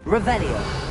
Revelio.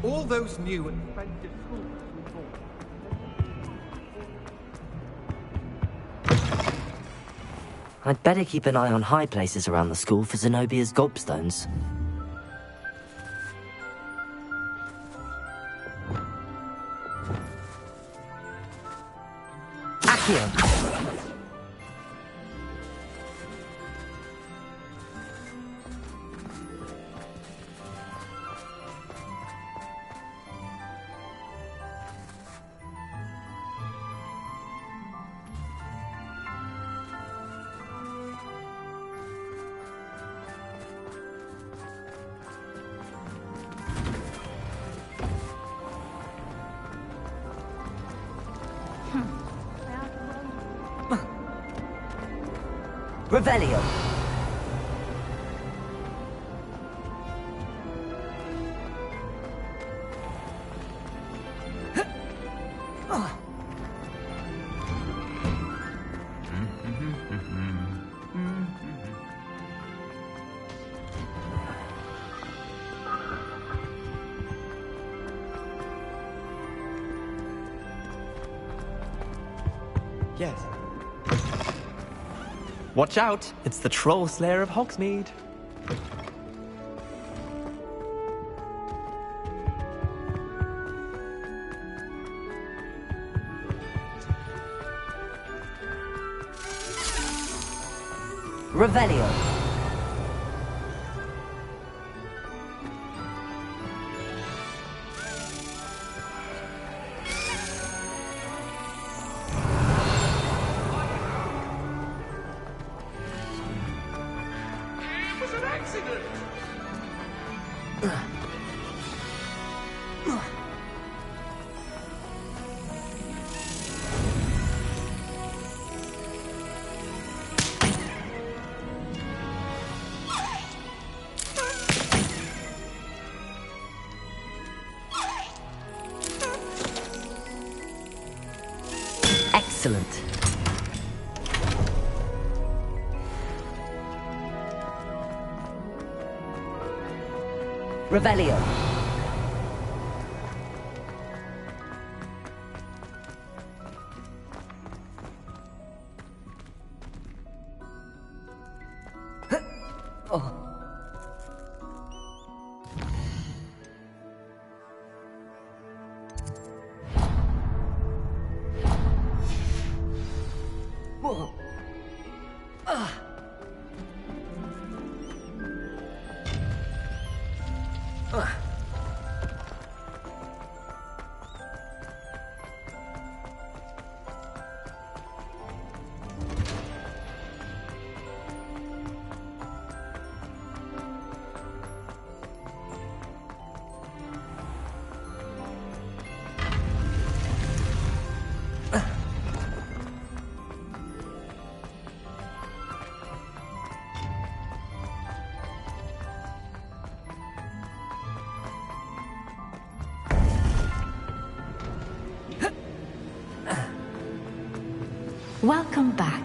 All those new and effective tools we bought. I'd better keep an eye on high places around the school for Zenobia's gobstones. Accio! Revelio. Yes. Watch out! It's the Troll Slayer of Hogsmeade. Revelio. Excellent. Revelio. Welcome back.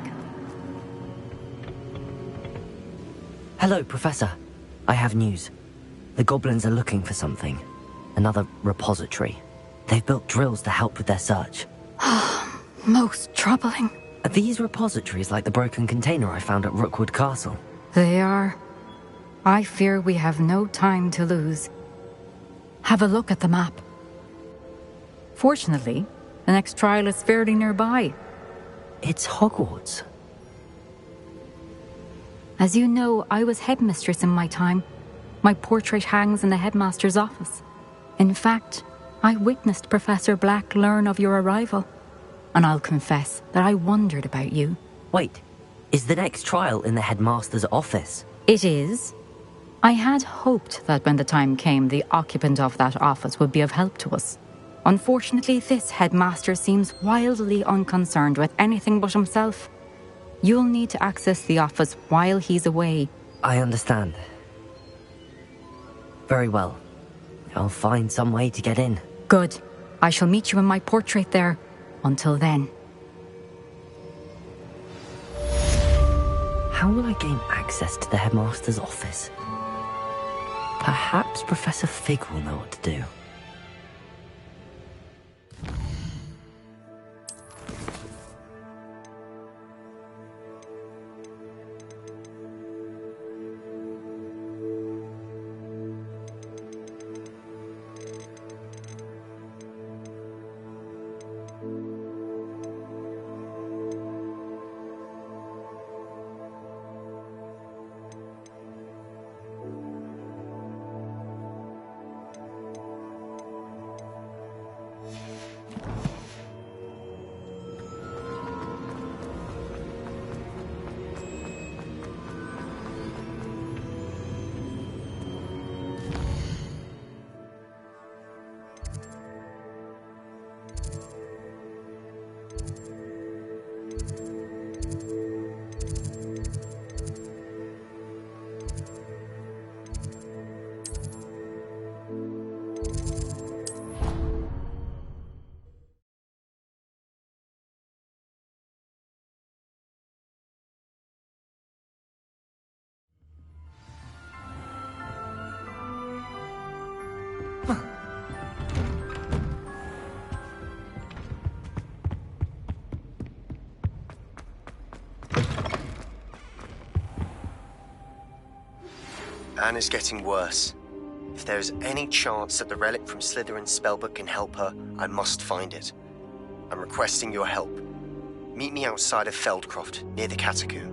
Hello, Professor. I have news. The goblins are looking for something. Another repository. They've built drills to help with their search. Most troubling. Are these repositories like the broken container I found at Rookwood Castle? They are. I fear we have no time to lose. Have a look at the map. Fortunately, the next trial is fairly nearby. It's Hogwarts. As you know, I was headmistress in my time. My portrait hangs in the headmaster's office. In fact, I witnessed Professor Black learn of your arrival. And I'll confess that I wondered about you. Wait, is the next trial in the headmaster's office? It is. I had hoped that when the time came, the occupant of that office would be of help to us. Unfortunately, this headmaster seems wildly unconcerned with anything but himself. You'll need to access the office while he's away. I understand. Very well. I'll find some way to get in. Good. I shall meet you in my portrait there. Until then. How will I gain access to the headmaster's office? Perhaps Professor Fig will know what to do. Anna's getting worse. If there is any chance that the relic from Slytherin's spellbook can help her, I must find it. I'm requesting your help. Meet me outside of Feldcroft, near the Catacomb.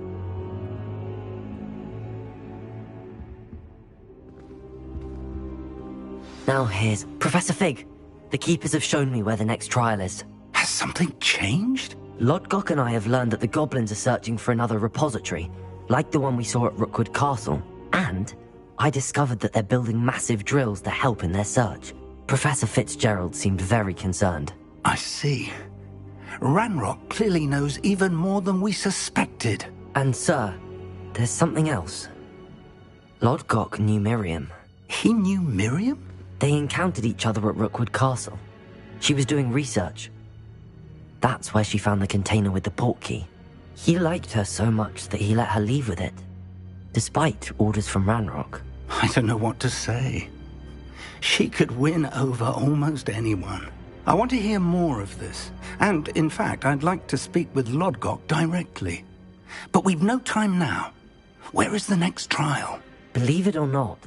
Now here's Professor Fig. The Keepers have shown me where the next trial is. Has something changed? Lodgok and I have learned that the goblins are searching for another repository, like the one we saw at Rookwood Castle. And I discovered that they're building massive drills to help in their search. Professor Fitzgerald seemed very concerned. I see. Ranrock clearly knows even more than we suspected. And sir, there's something else. Lodgok knew Miriam. He knew Miriam? They encountered each other at Rookwood Castle. She was doing research. That's where she found the container with the portkey. He liked her so much that he let her leave with it, despite orders from Ranrock. I don't know what to say. She could win over almost anyone. I want to hear more of this. And, in fact, I'd like to speak with Lodgok directly. But we've no time now. Where is the next trial? Believe it or not,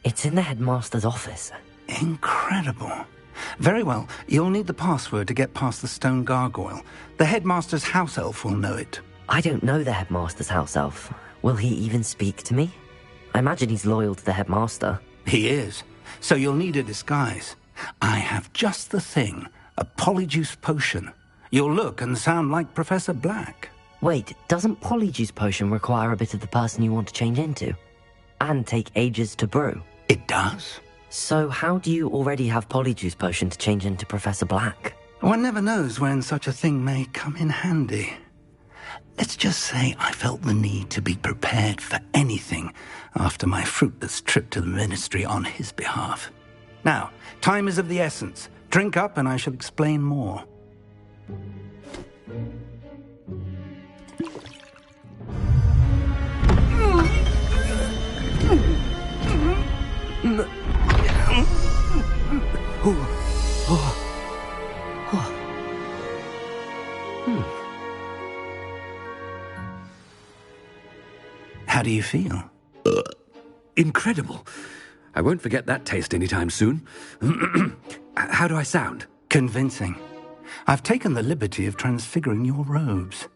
it's in the headmaster's office. Incredible. Very well. You'll need the password to get past the stone gargoyle. The headmaster's house elf will know it. I don't know the headmaster's house elf. Will he even speak to me? I imagine he's loyal to the headmaster. He is. So you'll need a disguise. I have just the thing. A polyjuice potion. You'll look and sound like Professor Black. Wait, doesn't Polyjuice Potion require a bit of the person you want to change into? And take ages to brew? It does. So how do you already have Polyjuice Potion to change into Professor Black? One never knows when such a thing may come in handy. Let's just say I felt the need to be prepared for anything after my fruitless trip to the Ministry on his behalf. Now, time is of the essence. Drink up and I shall explain more. How do you feel? Incredible. I won't forget that taste anytime soon. How do I sound? Convincing. I've taken the liberty of transfiguring your robes.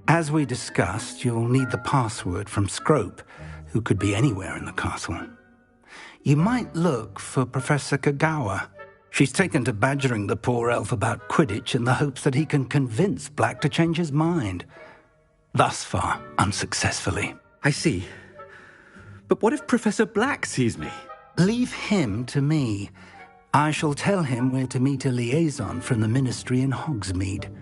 As we discussed, you'll need the password from Scrope, who could be anywhere in the castle. You might look for Professor Kagawa. She's taken to badgering the poor elf about Quidditch in the hopes that he can convince Black to change his mind. Thus far, unsuccessfully. I see. But what if Professor Black sees me? Leave him to me. I shall tell him where to meet a liaison from the Ministry in Hogsmeade.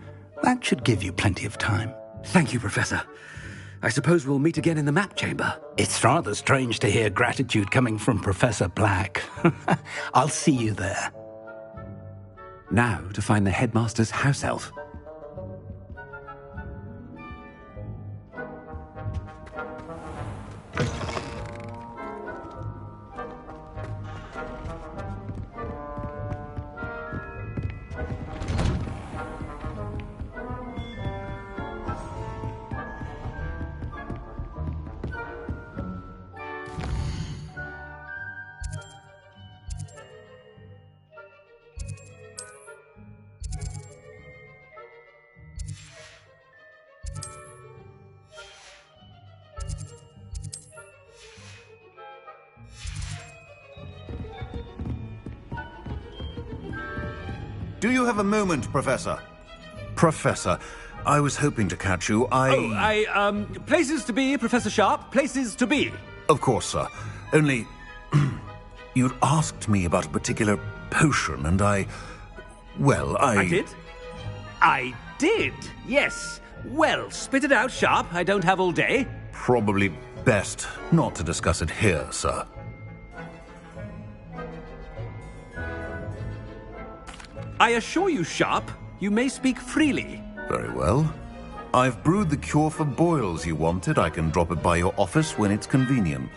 That should give you plenty of time. Thank you, Professor. I suppose we'll meet again in the map chamber. It's rather strange to hear gratitude coming from Professor Black. I'll see you there. Now to find the headmaster's house elf. Do you have a moment, Professor? Professor, I was hoping to catch you. Places to be, Professor Sharp. Places to be. Of course, sir. Only, you'd asked me about a particular potion, and I did? I did, yes. Well, spit it out, Sharp. I don't have all day. Probably best not to discuss it here, sir. I assure you, Sharp, you may speak freely. Very well. I've brewed the cure for boils you wanted. I can drop it by your office when it's convenient.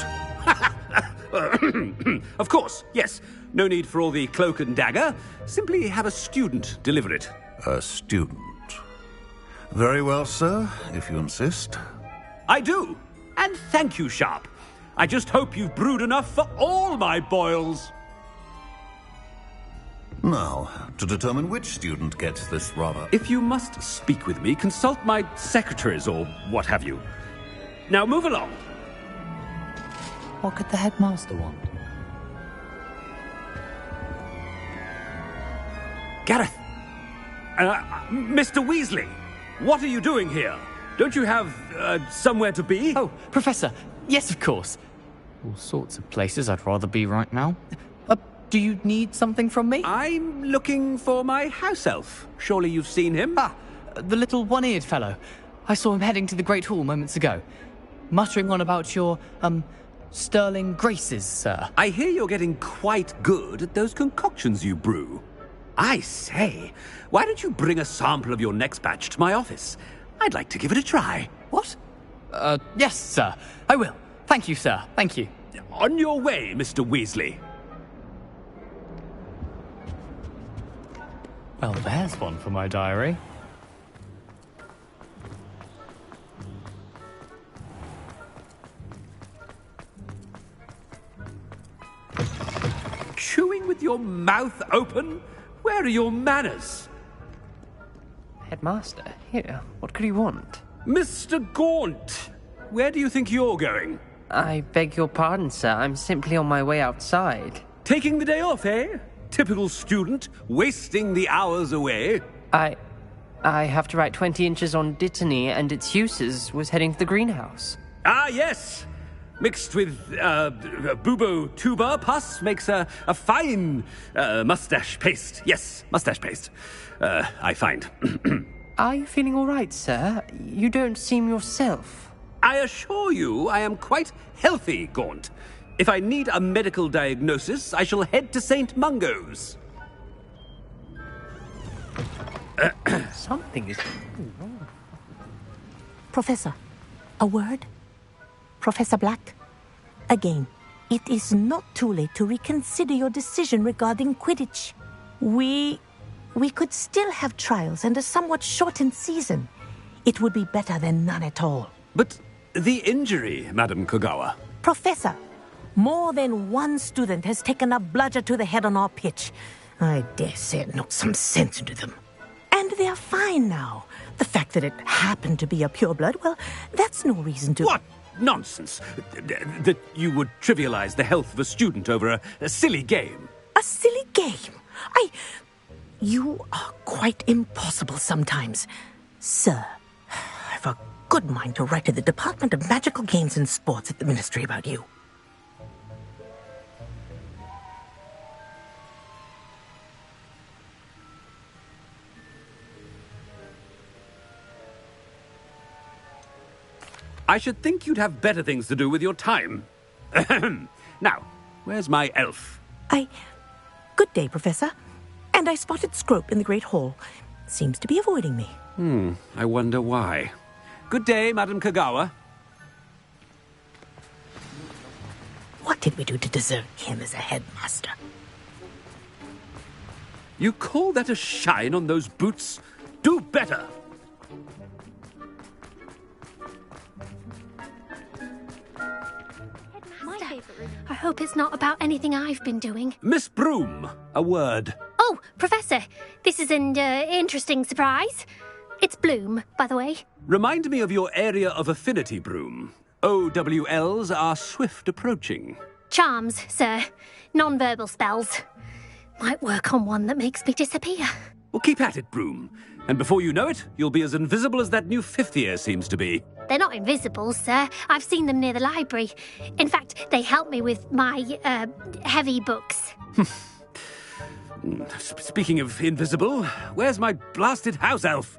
Of course, yes. No need for all the cloak and dagger. Simply have a student deliver it. A student. Very well, sir, if you insist. I do. And thank you, Sharp. I just hope you've brewed enough for all my boils. Now, to determine which student gets this rather... If you must speak with me, consult my secretaries or what have you. Now move along. What could the headmaster want? Gareth! Mr. Weasley, what are you doing here? Don't you have, somewhere to be? Oh, Professor, yes, of course. All sorts of places I'd rather be right now. Do you need something from me? I'm looking for my house elf. Surely you've seen him? Ah, the little one-eared fellow. I saw him heading to the Great Hall moments ago, muttering on about your, sterling graces, sir. I hear you're getting quite good at those concoctions you brew. I say, why don't you bring a sample of your next batch to my office? I'd like to give it a try. What? Yes, sir. I will. Thank you, sir. Thank you. On your way, Mr. Weasley. Well, there's one for my diary. Chewing with your mouth open? Where are your manners? Headmaster, here, what could he want? Mr. Gaunt, where do you think you're going? I beg your pardon, sir. I'm simply on my way outside. Taking the day off, eh? Typical student, wasting the hours away. I have to write 20 inches on Dittany and its uses. Was heading to the greenhouse. Ah, yes. Mixed with bubo tuber pus makes a fine mustache paste. Yes, mustache paste. I find. Are you feeling all right, sir? You don't seem yourself. I assure you I am quite healthy, Gaunt. If I need a medical diagnosis, I shall head to St. Mungo's. Something is wrong. Professor, a word? Professor Black, again, it is not too late to reconsider your decision regarding Quidditch. We could still have trials and a somewhat shortened season. It would be better than none at all. But The injury, Madam Kogawa. Professor, more than one student has taken a bludger to the head on our pitch. I dare say it knocked some sense into them. And they're fine now. The fact that it happened to be a pureblood, well, that's no reason to... What nonsense! That you would trivialize the health of a student over a silly game. A silly game? You are quite impossible sometimes. Sir, I've a good mind to write to the Department of Magical Games and Sports at the Ministry about you. I should think you'd have better things to do with your time. Now, where's my elf? Good day, Professor. And I spotted Scrope in the Great Hall. Seems to be avoiding me. I wonder why. Good day, Madam Kogawa. What did we do to deserve him as a headmaster? You call that a shine on those boots? Do better! I hope it's not about anything I've been doing. Miss Broom, a word. Oh, Professor, this is an interesting surprise. It's Bloom, by the way. Remind me of your area of affinity, Broom. OWLs are swift approaching. Charms, sir. Non-verbal spells. Might work on one that makes me disappear. Well, keep at it, Broom. And before you know it, you'll be as invisible as that new fifth year seems to be. They're not invisible, sir. I've seen them near the library. In fact, they help me with my, heavy books. Speaking of invisible, where's my blasted house elf?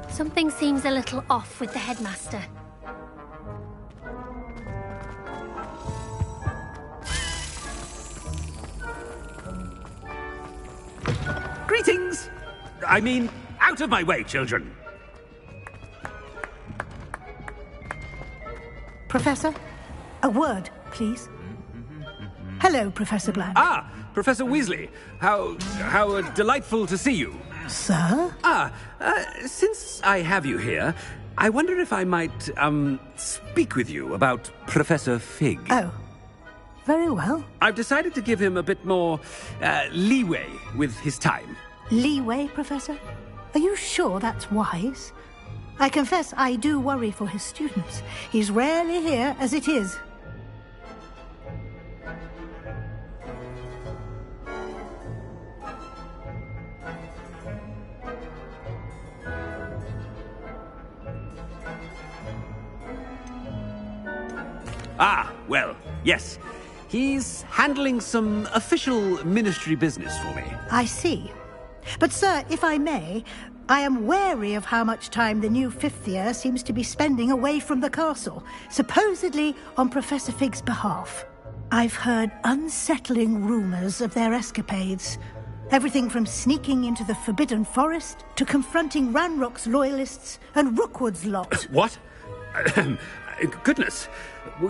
Something seems a little off with the headmaster. Greetings! I mean, out of my way, children! Professor, a word, please. Hello, Professor Black. Ah, Professor Weasley. How delightful to see you. Sir? Since I have you here, I wonder if I might, speak with you about Professor Fig. Oh, very well. I've decided to give him a bit more, leeway with his time. Leeway, Professor? Are you sure that's wise? I confess I do worry for his students. He's rarely here as it is. Ah, well, yes. He's handling some official ministry business for me. I see. But, sir, if I may, I am wary of how much time the new fifth year seems to be spending away from the castle, supposedly on Professor Fig's behalf. I've heard unsettling rumours of their escapades. Everything from sneaking into the Forbidden Forest to confronting Ranrock's loyalists and Rookwood's lot. What? Goodness.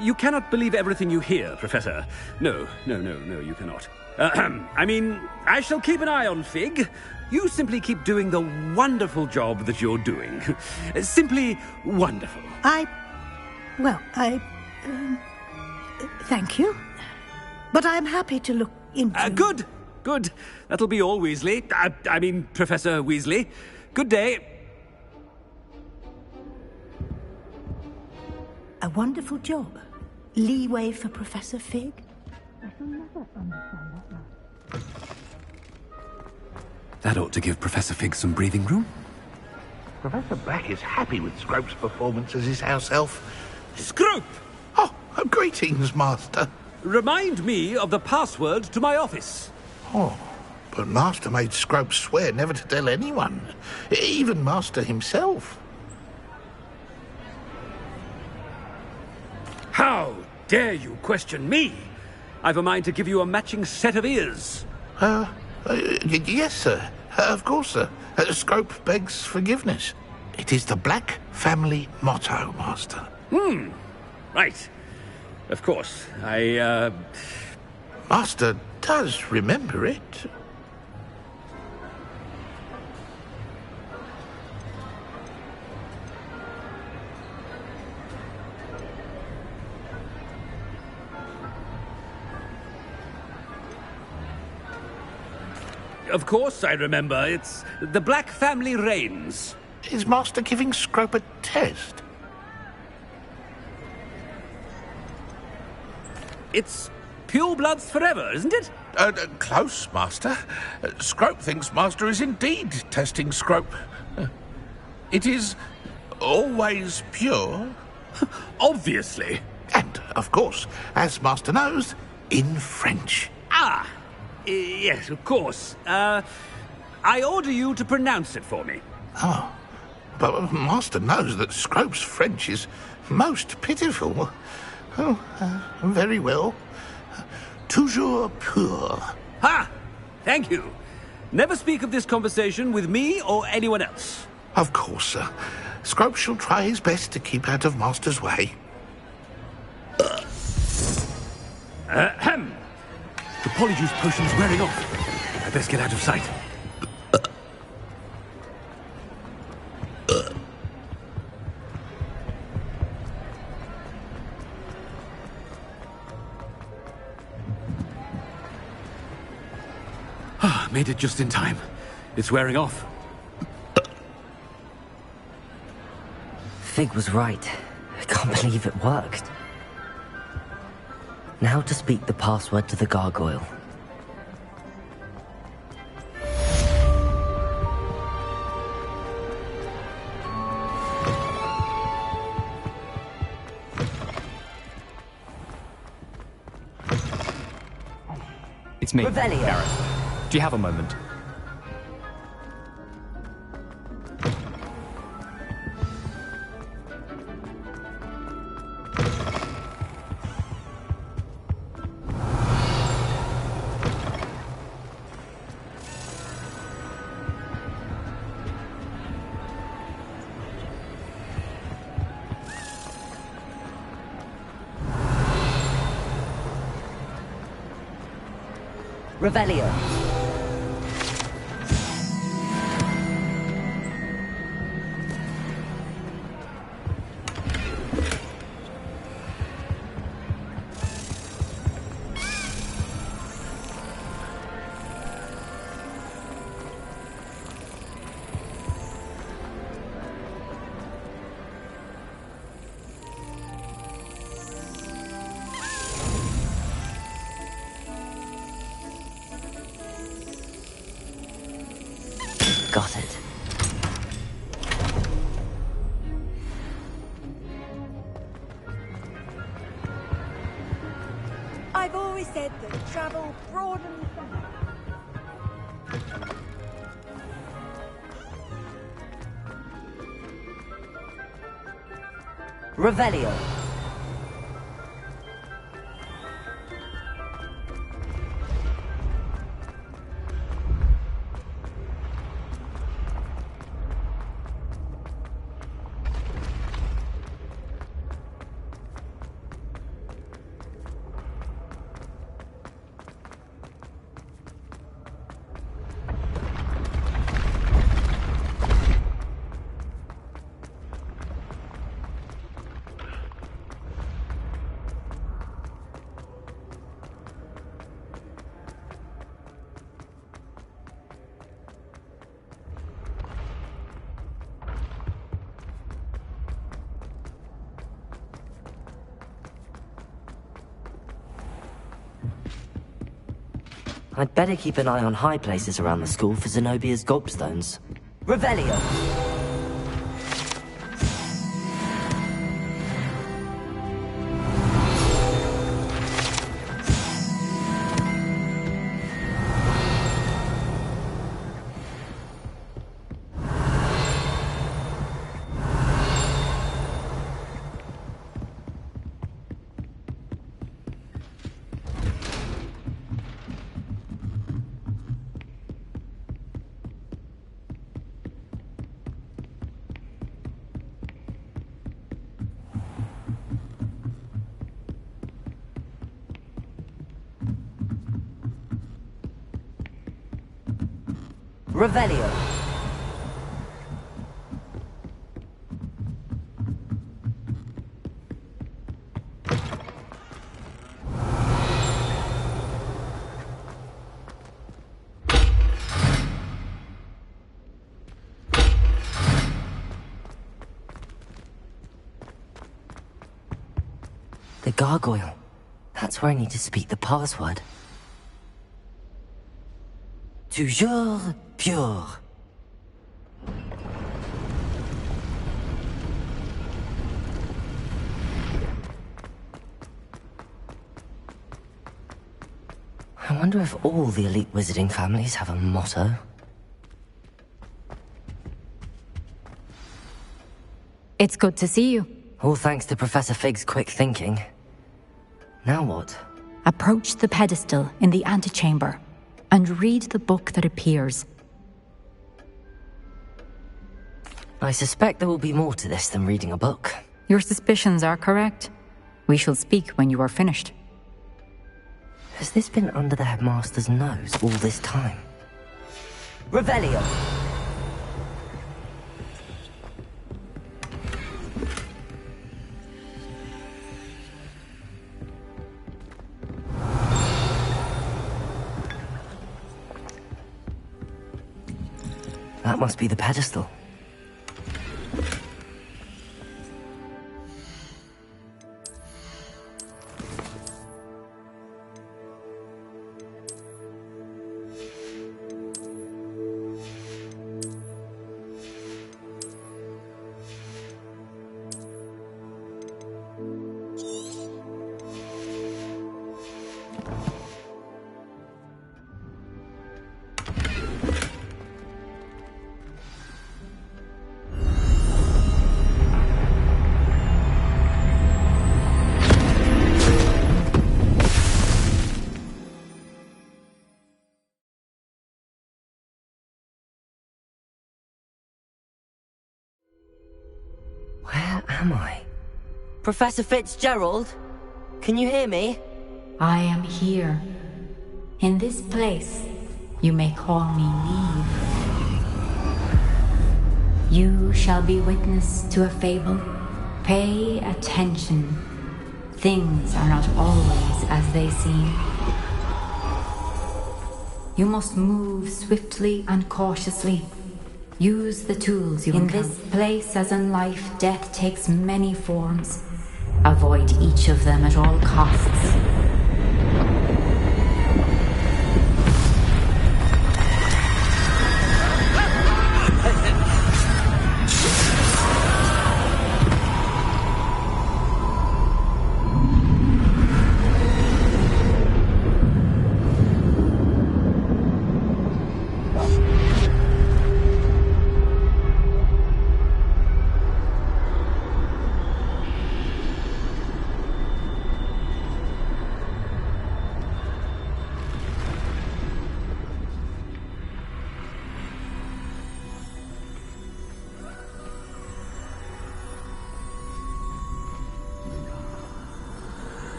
You cannot believe everything you hear, Professor. No, you cannot. I mean, I shall keep an eye on Fig. You simply keep doing the wonderful job that you're doing. Simply wonderful. Thank you. But I'm happy to look into... Good. That'll be all, Weasley. I mean, Professor Weasley. Good day. A wonderful job. Leeway for Professor Fig. I shall never understand that now. That ought to give Professor Fig some breathing room. Professor Black is happy with Scrope's performance as his house elf. Scrope! Oh, greetings, Master. Remind me of the password to my office. Oh, but Master made Scrope swear never to tell anyone, even Master himself. How dare you question me? I've a mind to give you a matching set of ears. Yes, sir. Of course, sir. Scrope begs forgiveness. It is the Black family motto, Master. Right. of course. Master does remember it. Of course I remember. It's the Black family reigns. Is Master giving Scrope a test? It's pure bloods forever, isn't it? Close, Master. Scrope thinks Master is indeed testing Scrope. It is always pure. Obviously. And, of course, as Master knows, in French. Ah! Yes, of course. I order you to pronounce it for me. Oh, but Master knows that Scrope's French is most pitiful. Oh, very well. Toujours pur. Ha! Thank you. Never speak of this conversation with me or anyone else. Of course, sir. Scrope shall try his best to keep out of Master's way. Ahem. The polyjuice potion's wearing off. I best get out of sight. Made it just in time. It's wearing off. Fig was right. I can't believe it worked. Now to speak the password to the gargoyle. It's me, Revelio. Gareth. Do you have a moment? Revelio. Got it. I've always said that travel broadens the... Revelio. I'd better keep an eye on high places around the school for Zenobia's gobstones. Revelio! Revelio. The gargoyle. That's where I need to speak the password. Toujours pure. I wonder if all the elite wizarding families have a motto. It's good to see you. All thanks to Professor Fig's quick thinking. Now what? Approach the pedestal in the antechamber and read the book that appears. I suspect there will be more to this than reading a book. Your suspicions are correct. We shall speak when you are finished. Has this been under the headmaster's nose all this time? Revelio! That must be the pedestal. Where am I? Professor Fitzgerald? Can you hear me? I am here. In this place, you may call me Neve. You shall be witness to a fable. Pay attention. Things are not always as they seem. You must move swiftly and cautiously. Use the tools you encounter. In this place, as in life, death takes many forms. Avoid each of them at all costs.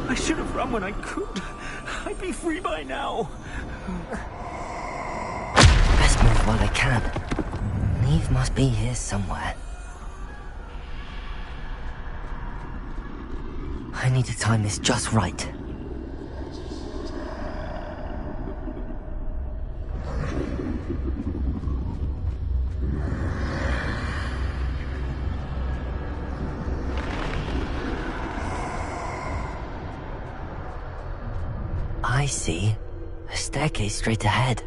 I should have run when I could. I'd be free by now. Best move while I can. Neve must be here somewhere. I need to time this just right. I see. A staircase straight ahead.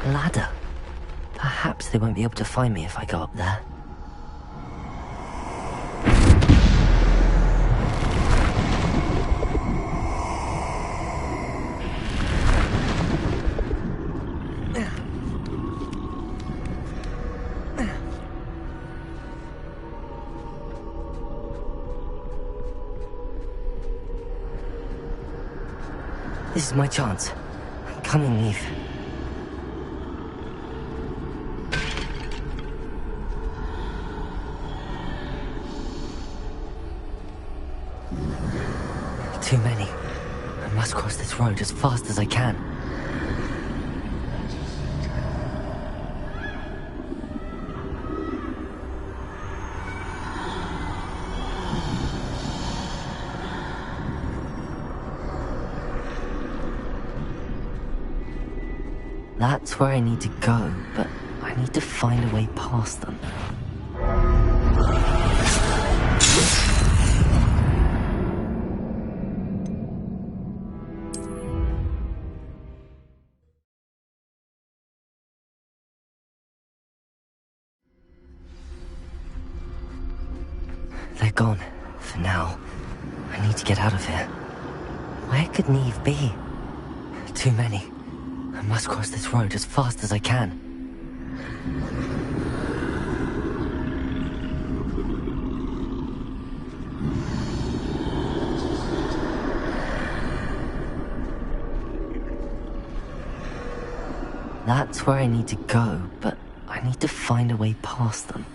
Ladder. Perhaps they won't be able to find me if I go up there. This is my chance. I'm coming, Neve. Too many. I must cross this road as fast as I can. That's where I need to go, but I need to find a way past them. They're gone, for now. I need to get out of here. Where could Neve be? Too many. I must cross this road as fast as I can. That's where I need to go, but I need to find a way past them.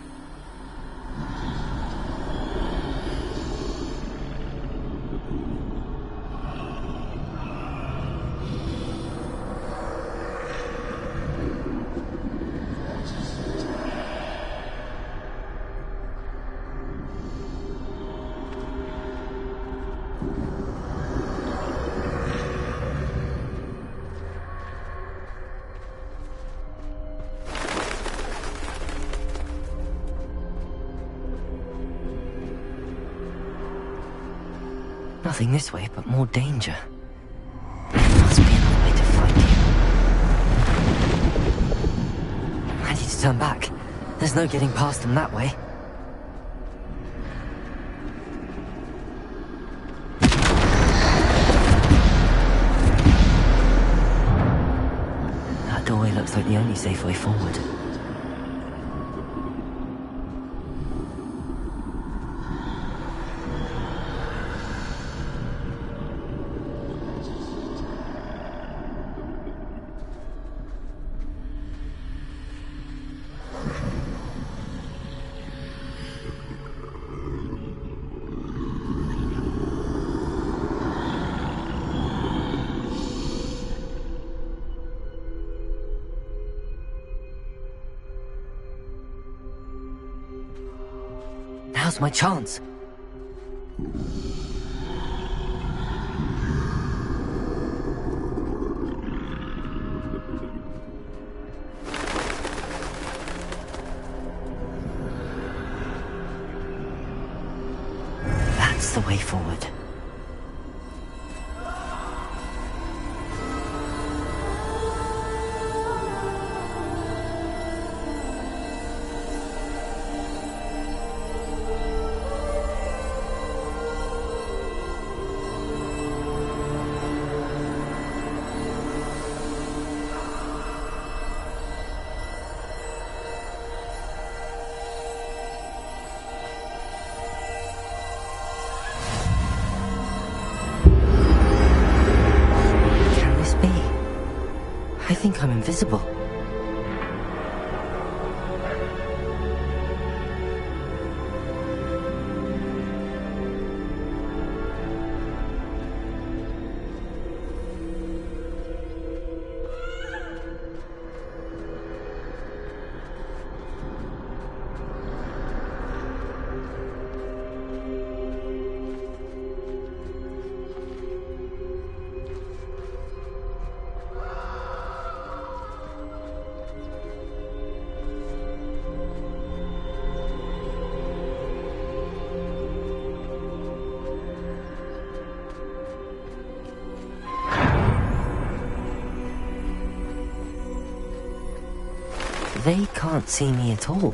Nothing this way, but more danger. There must be another way to find you. I need to turn back. There's no getting past them that way. That doorway looks like the only safe way forward. Now's my chance. That's the way forward. I think I'm invisible. They can't see me at all.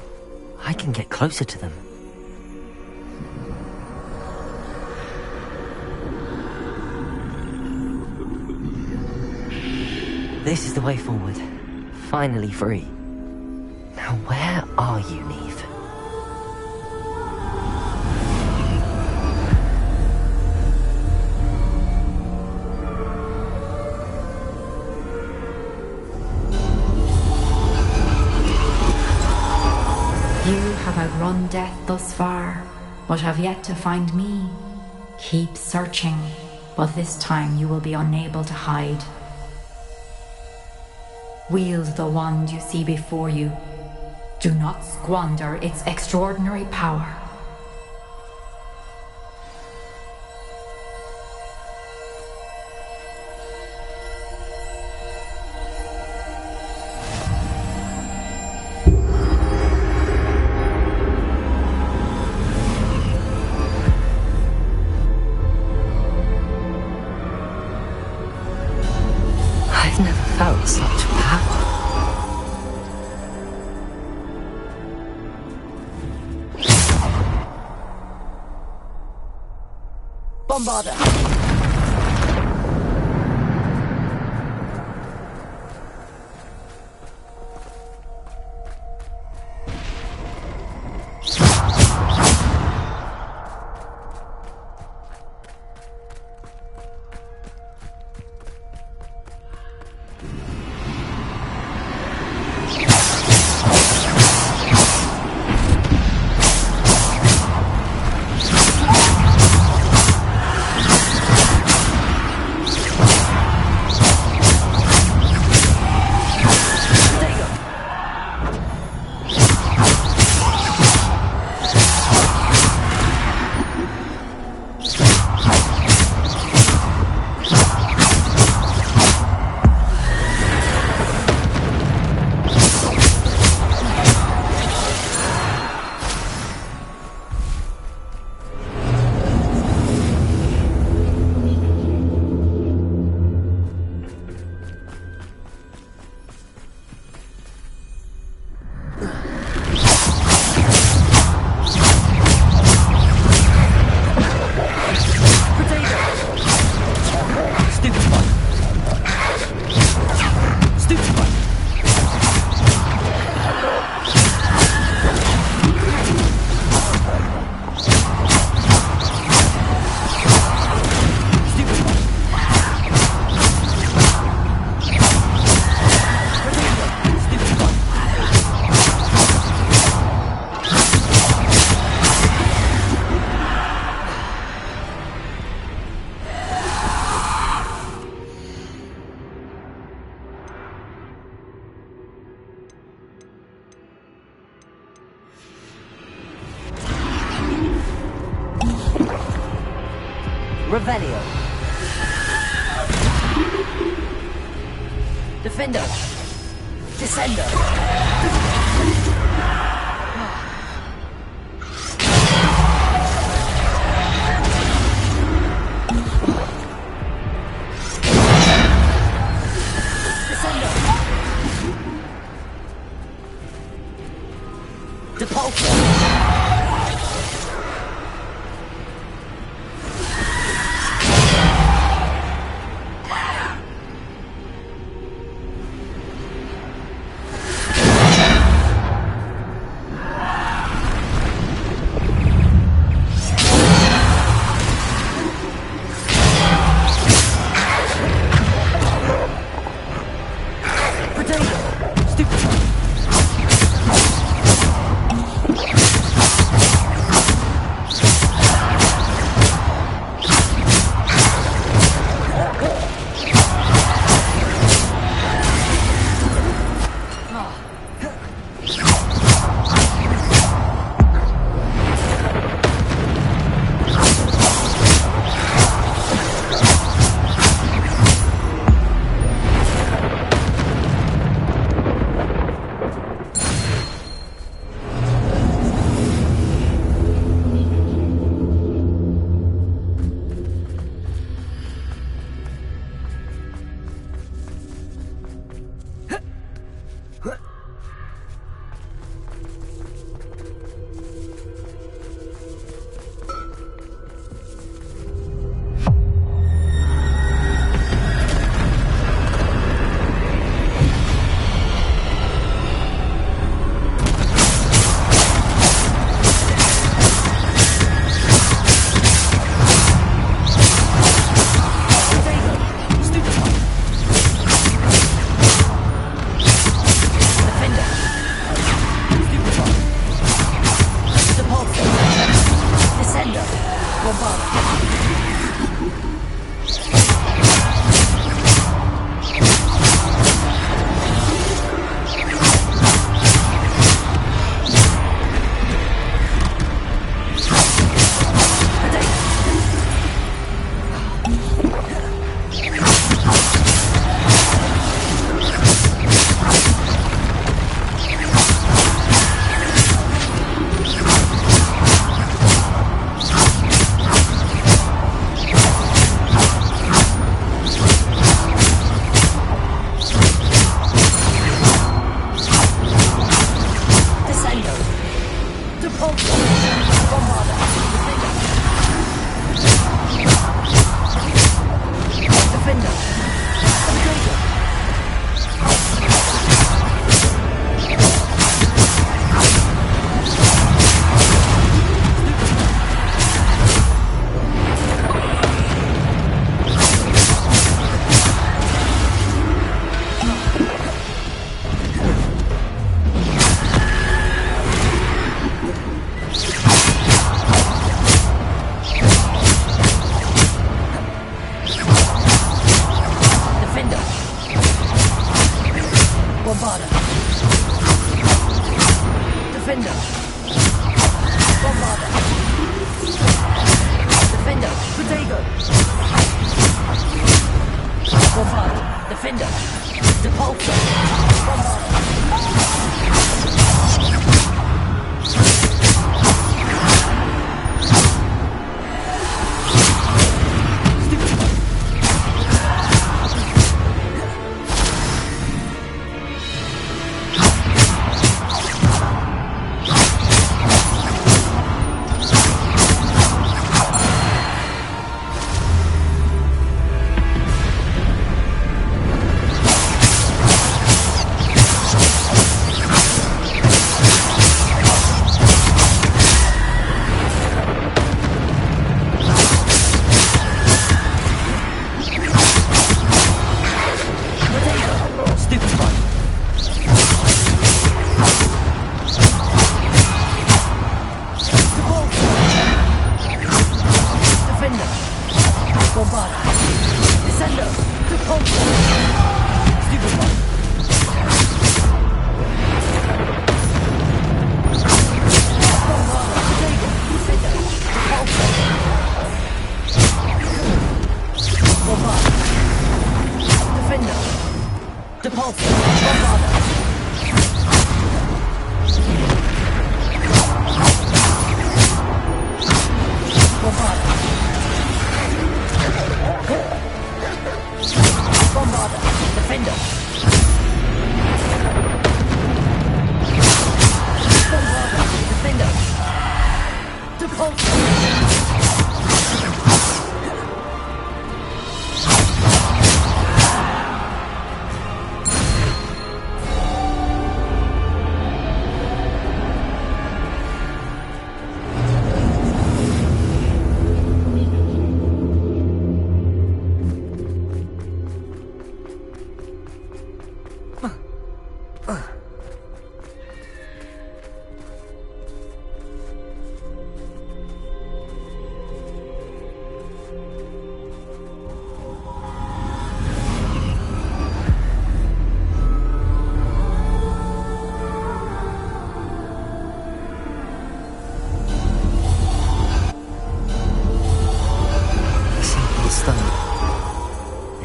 I can get closer to them. This is the way forward. Finally free. Now where are you, Neve? You have outrun death thus far, but have yet to find me. Keep searching, but this time you will be unable to hide. Wield the wand you see before you. Do not squander its extraordinary power. I've never felt such power. Bombarder! Revelio. Defender. Descender.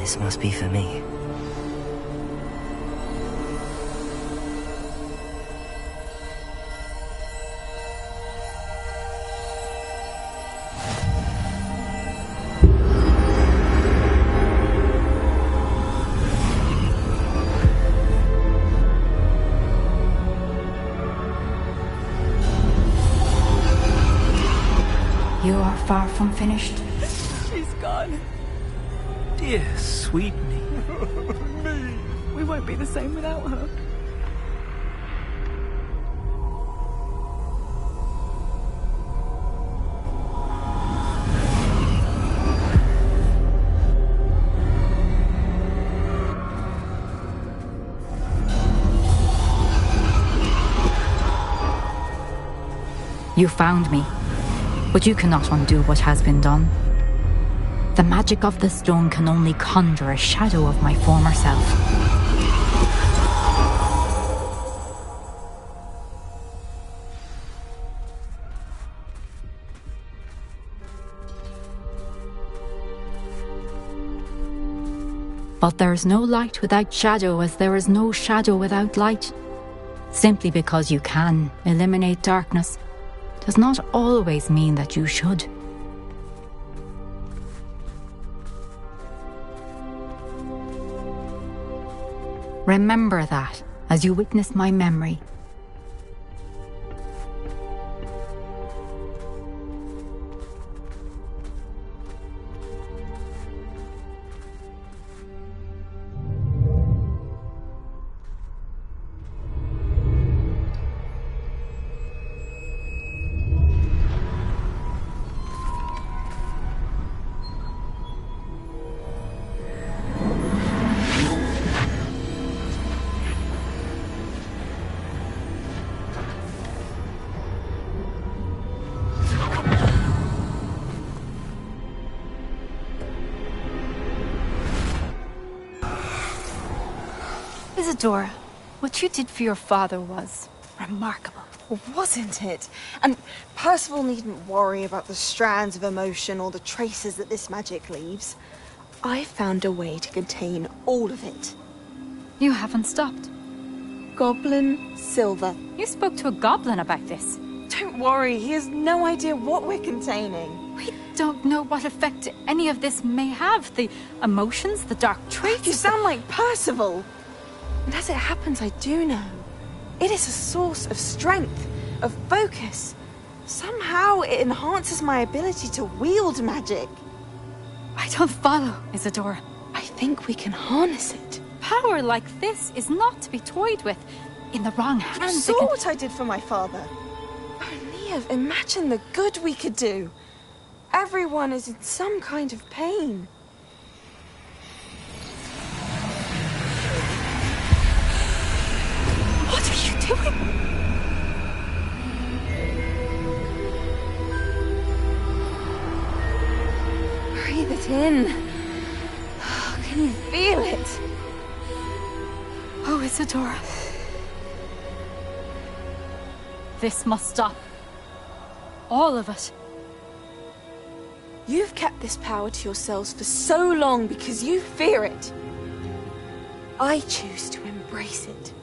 This must be for me. You are far from finished. She's gone. Dear sweet me. Me. We won't be the same without her. You found me, but you cannot undo what has been done. The magic of the stone can only conjure a shadow of my former self. But there is no light without shadow, as there is no shadow without light. Simply because you can eliminate darkness does not always mean that you should. Remember that as you witness my memory. Isadora, what you did for your father was remarkable. Wasn't it? And Percival needn't worry about the strands of emotion or the traces that this magic leaves. I found a way to contain all of it. You haven't stopped. Goblin Silver. You spoke to a goblin about this. Don't worry, he has no idea what we're containing. We don't know what effect any of this may have. The emotions, the dark traits. You sound like Percival. And as it happens, I do know. It is a source of strength, of focus. Somehow it enhances my ability to wield magic. I don't follow, Isadora. I think we can harness it. Power like this is not to be toyed with. In the wrong hands, You saw what I did for my father. Oh, Neve, imagine the good we could do. Everyone is in some kind of pain. What are you doing? Breathe it in. Can you feel it? Oh, Isadora. This must stop. All of it. You've kept this power to yourselves for so long because you fear it. I choose to embrace it.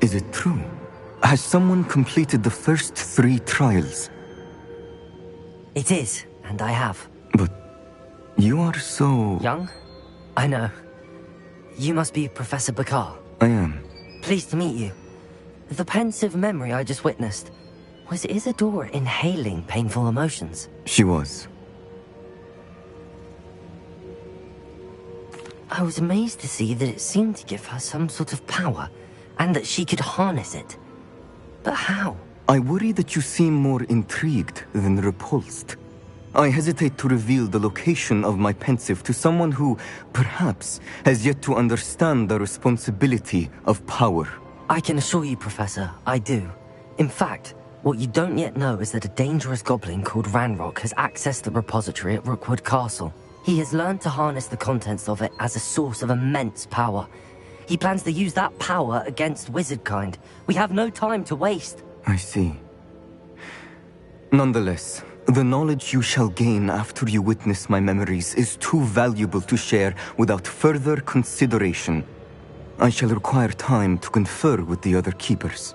Is it true? Has someone completed the first 3 trials? It is, and I have. But you are so... Young? I know. You must be Professor Bakar. I am. Pleased to meet you. The pensive memory I just witnessed. Was Isadora inhaling painful emotions? She was. I was amazed to see that it seemed to give her some sort of power, and that she could harness it. But how? I worry that you seem more intrigued than repulsed. I hesitate to reveal the location of my pensive to someone who, perhaps, has yet to understand the responsibility of power. I can assure you, Professor, I do. In fact, what you don't yet know is that a dangerous goblin called Ranrock has accessed the repository at Rookwood Castle. He has learned to harness the contents of it as a source of immense power. He plans to use that power against wizardkind. We have no time to waste. I see. Nonetheless, the knowledge you shall gain after you witness my memories is too valuable to share without further consideration. I shall require time to confer with the other keepers.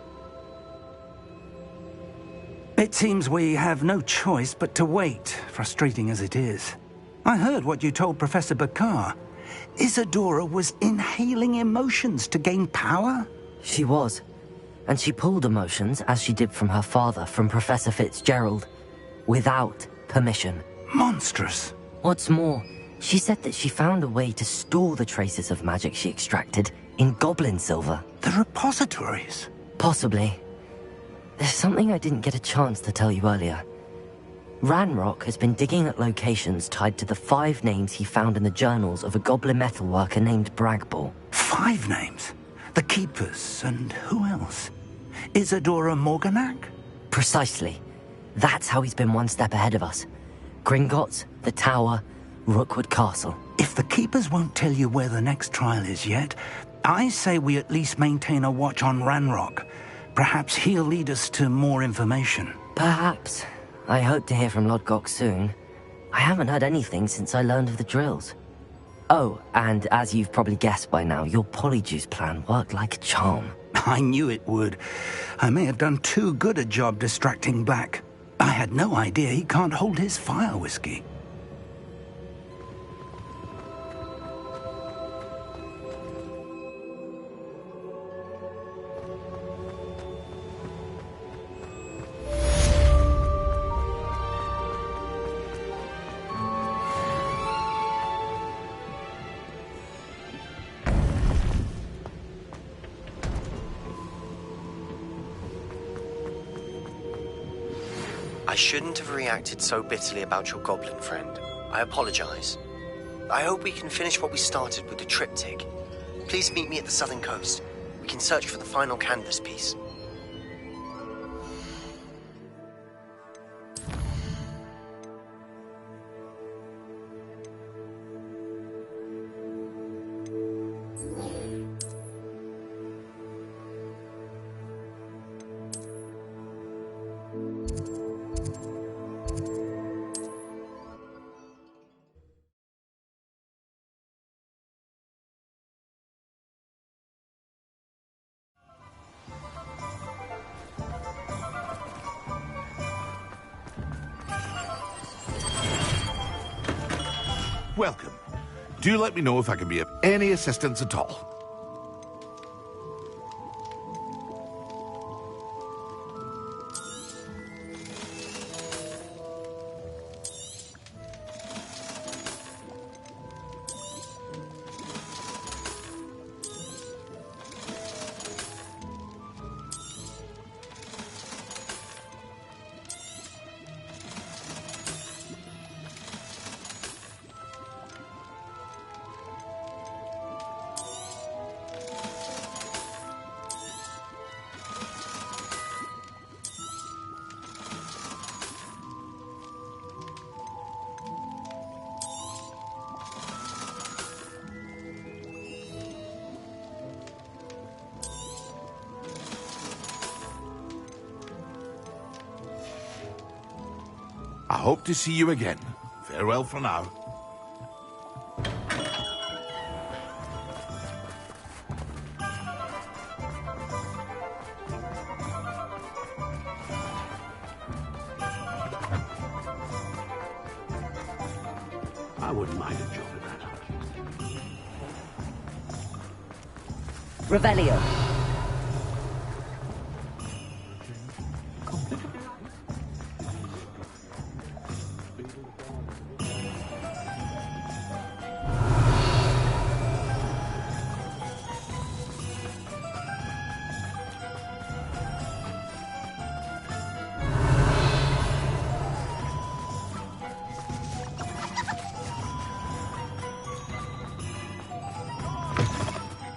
It seems we have no choice but to wait, frustrating as it is. I heard what you told Professor Bakar. Isadora was inhaling emotions to gain power? She was. And she pulled emotions, as she did from her father, from Professor Fitzgerald, without permission. Monstrous. What's more, she said that she found a way to store the traces of magic she extracted in goblin silver. The repositories? Possibly. There's something I didn't get a chance to tell you earlier. Ranrock has been digging at locations tied to the 5 names he found in the journals of a goblin metalworker named Bragball. 5 names? The Keepers, and who else? Isadora Morganac? Precisely. That's how he's been one step ahead of us. Gringotts, the Tower, Rookwood Castle. If the Keepers won't tell you where the next trial is yet, I say we at least maintain a watch on Ranrock. Perhaps he'll lead us to more information. Perhaps. I hope to hear from Lodgok soon. I haven't heard anything since I learned of the drills. Oh, and as you've probably guessed by now, your polyjuice plan worked like a charm. I knew it would. I may have done too good a job distracting Black. I had no idea he can't hold his fire whiskey. I shouldn't have reacted so bitterly about your goblin friend. I apologize. I hope we can finish what we started with the triptych. Please meet me at the southern coast. We can search for the final canvas piece. Welcome. Do let me know if I can be of any assistance at all. I hope to see you again. Farewell for now. I wouldn't mind a job at that. Revelio.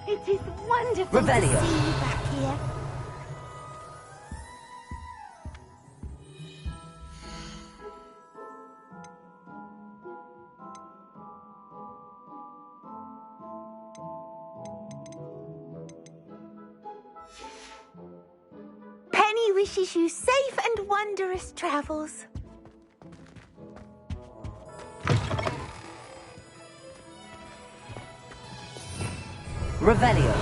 It is wonderful to see you back here. Penny wishes you safe and wondrous travels. Revelio.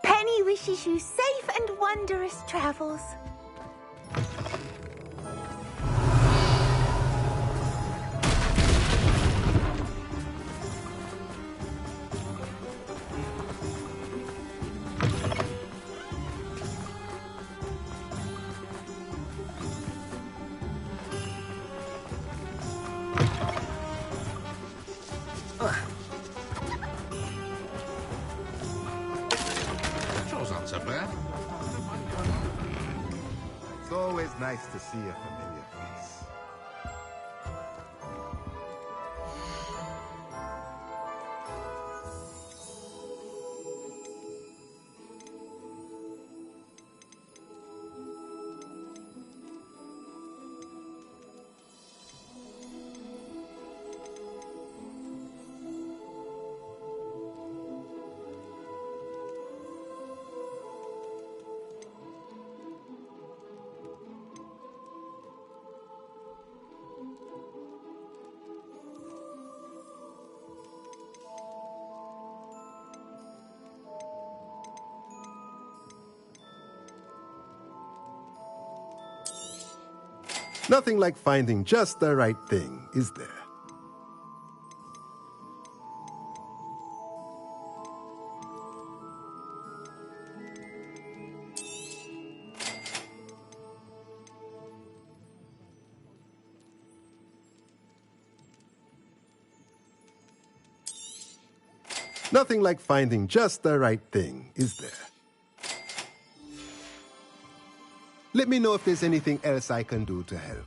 Penny wishes you safe and wondrous travels. Those aren't so bad. It's always nice to see a familiar face. Nothing like finding just the right thing, is there? Nothing like finding just the right thing, is there? Let me know if there's anything else I can do to help.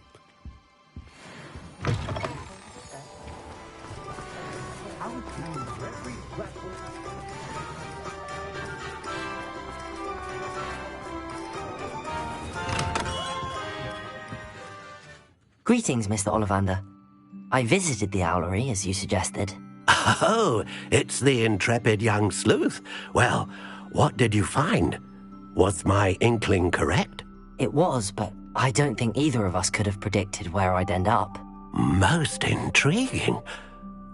Greetings, Mr. Ollivander. I visited the owlery, as you suggested. Oh, it's the intrepid young sleuth. Well, what did you find? Was my inkling correct? It was, but I don't think either of us could have predicted where I'd end up. Most intriguing.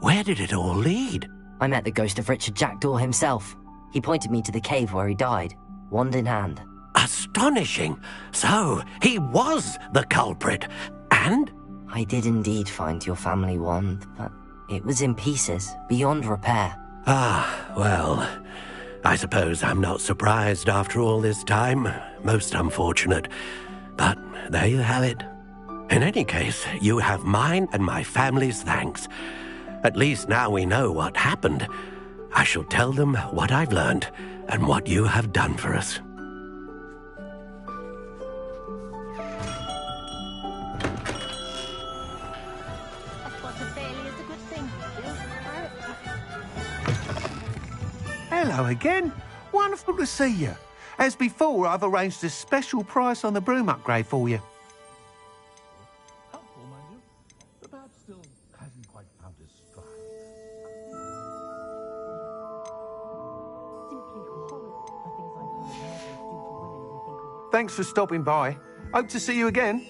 Where did it all lead? I met the ghost of Richard Jackdaw himself. He pointed me to the cave where he died, wand in hand. Astonishing. So, he was the culprit. And? I did indeed find your family wand, but it was in pieces, beyond repair. Ah, well, I suppose I'm not surprised after all this time. Most unfortunate. But there you have it. In any case, you have mine and my family's thanks. At least now we know what happened. I shall tell them what I've learned and what you have done for us. Hello again. Wonderful to see you. As before, I've arranged a special price on the broom upgrade for you. Helpful, mind you. But perhaps still hasn't quite found his stride. Thanks for stopping by. Hope to see you again.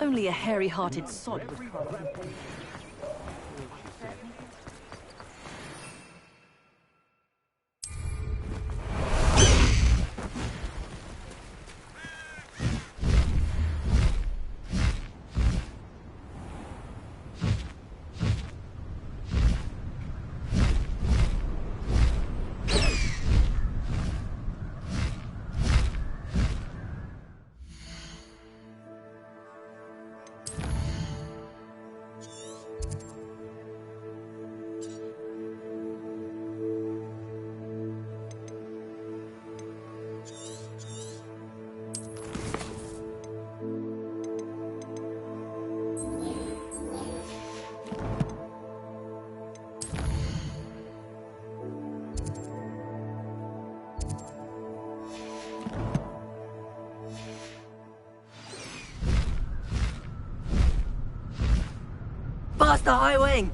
Only a hairy-hearted sod would cry. Faster, High Wing!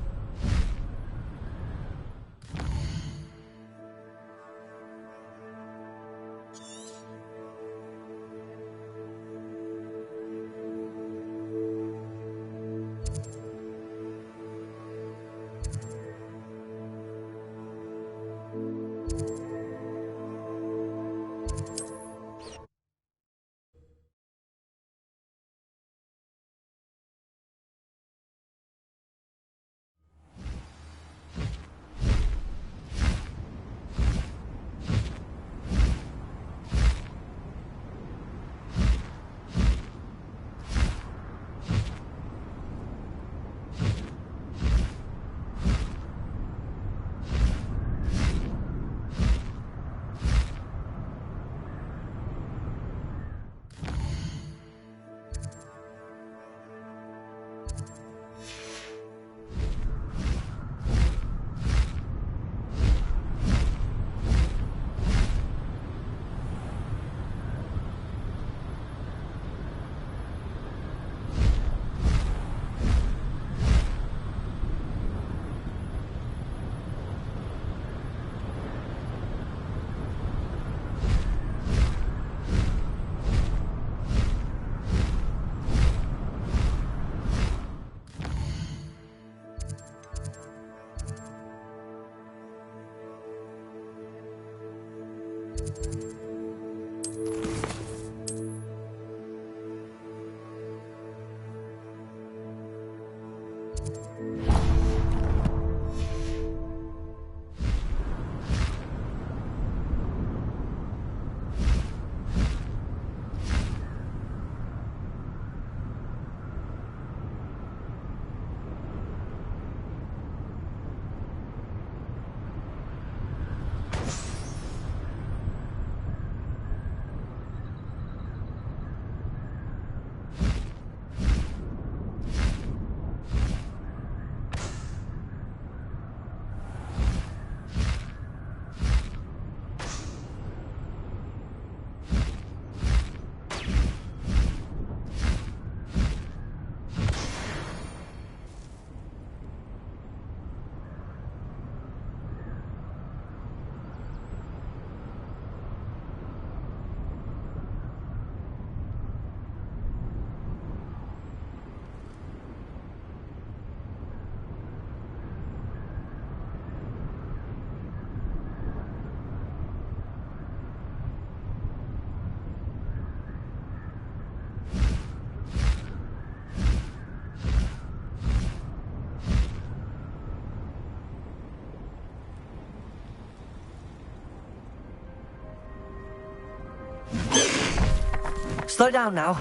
Slow down now.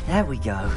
There we go.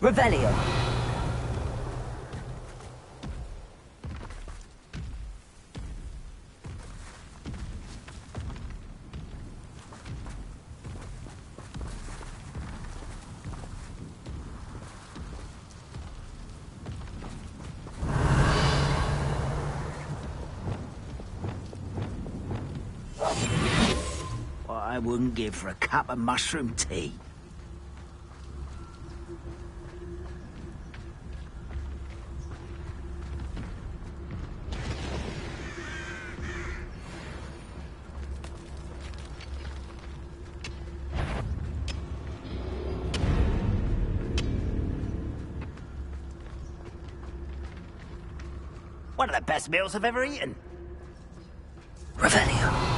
Revelio. What I wouldn't give for a cup of mushroom tea. One of the best meals I've ever eaten. Revelio.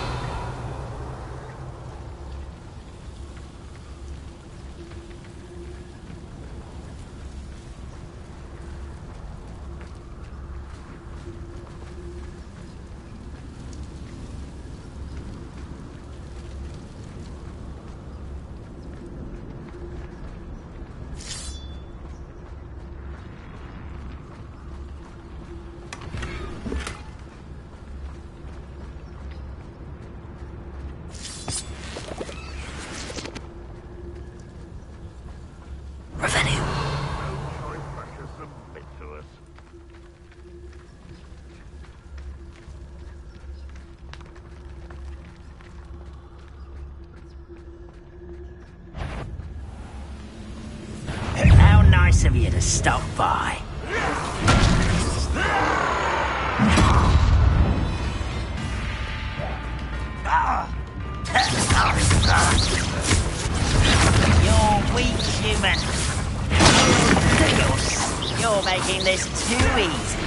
How nice of you to stop by. You're weak, human. You're making this too easy.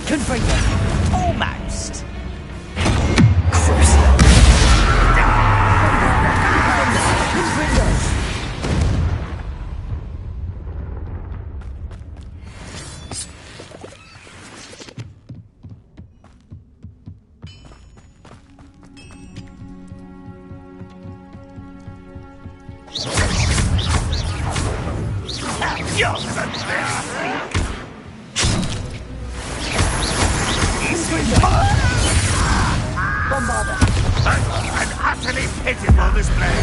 Confringo. Almost. An utterly pitiful display.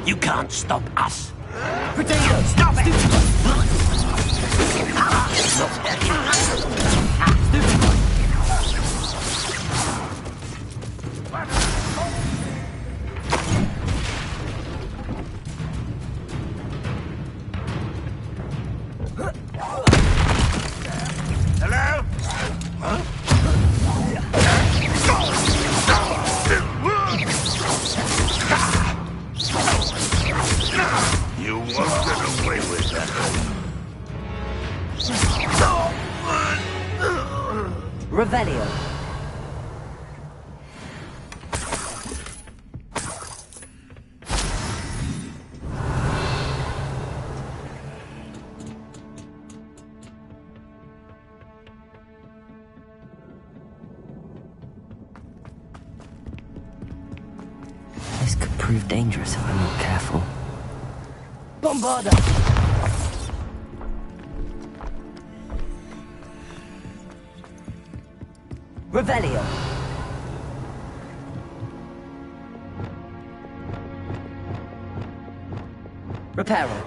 You can't stop us. Potato, stop it! Hello? You won't get away with that. Revelio. This could prove dangerous if I'm not careful. Bombarda! Revelio. Reparo.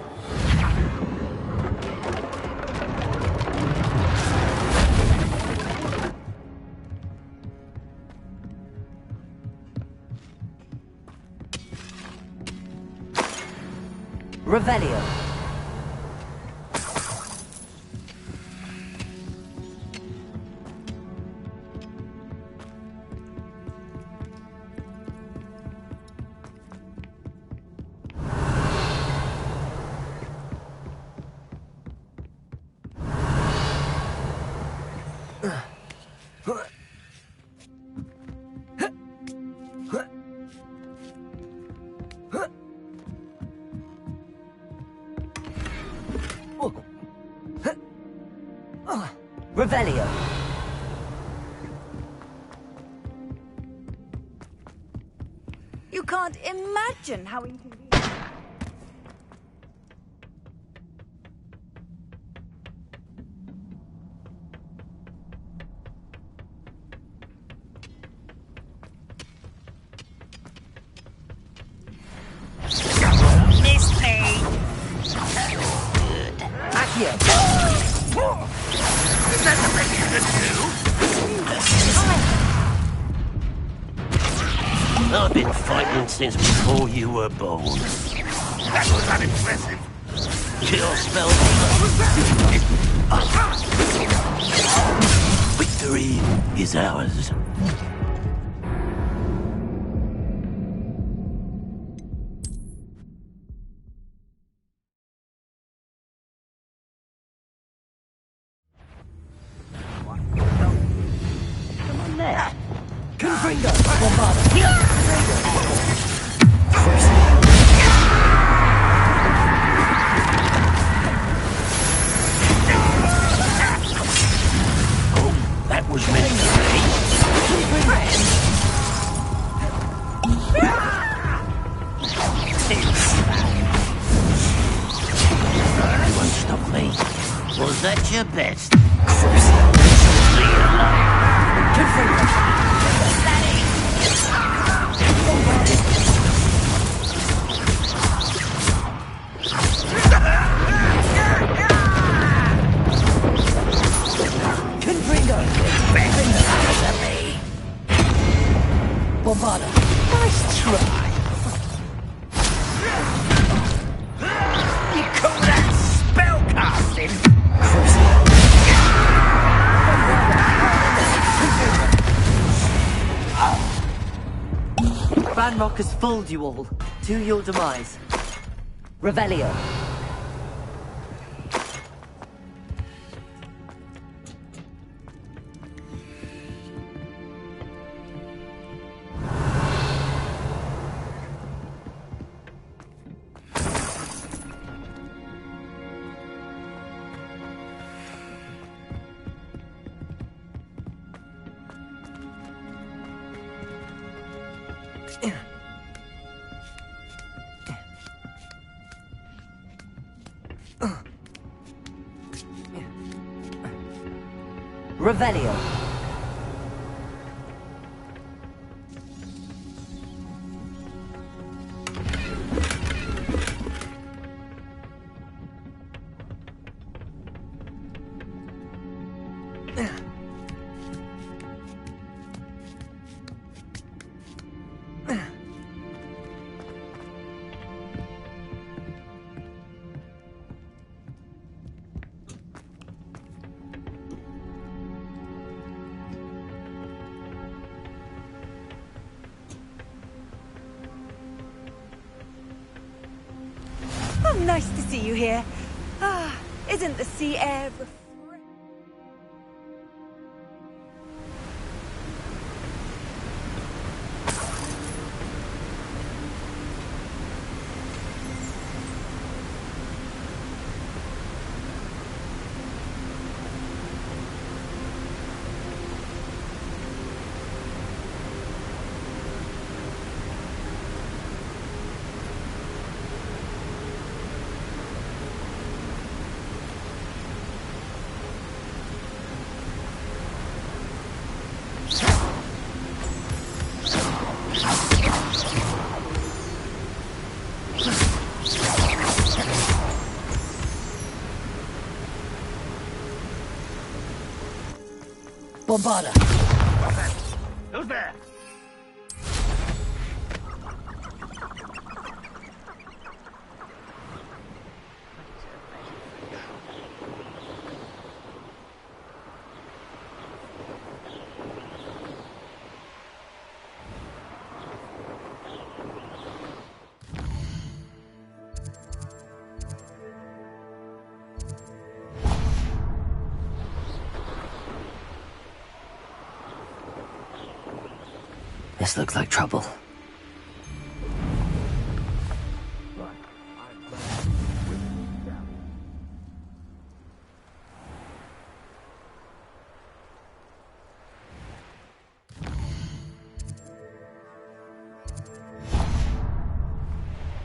Revelio. Revelio. You can't imagine how inconvenient. Miss me. Good. Accio. Is that the best you can do? I've been fighting since before you were born. That was unimpressive. Your spell. Victory is ours. That was meant to You won't stop me. Was that your best? Bombarda. Nice try. You call that spellcasting? Ragnarok has fooled you all. To your demise. Revelio. Revelio. Oh, nice to see you here. Ah, isn't the sea air refreshing? Bombarda. Who's there? This looks like trouble.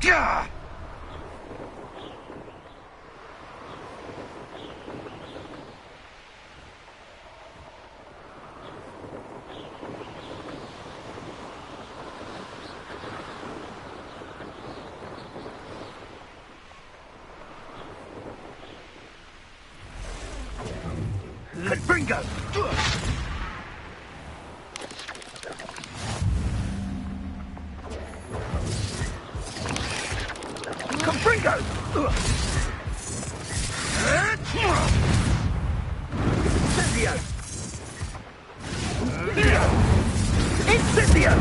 Gah! Confringo! Confringo! Incendio! Incendio!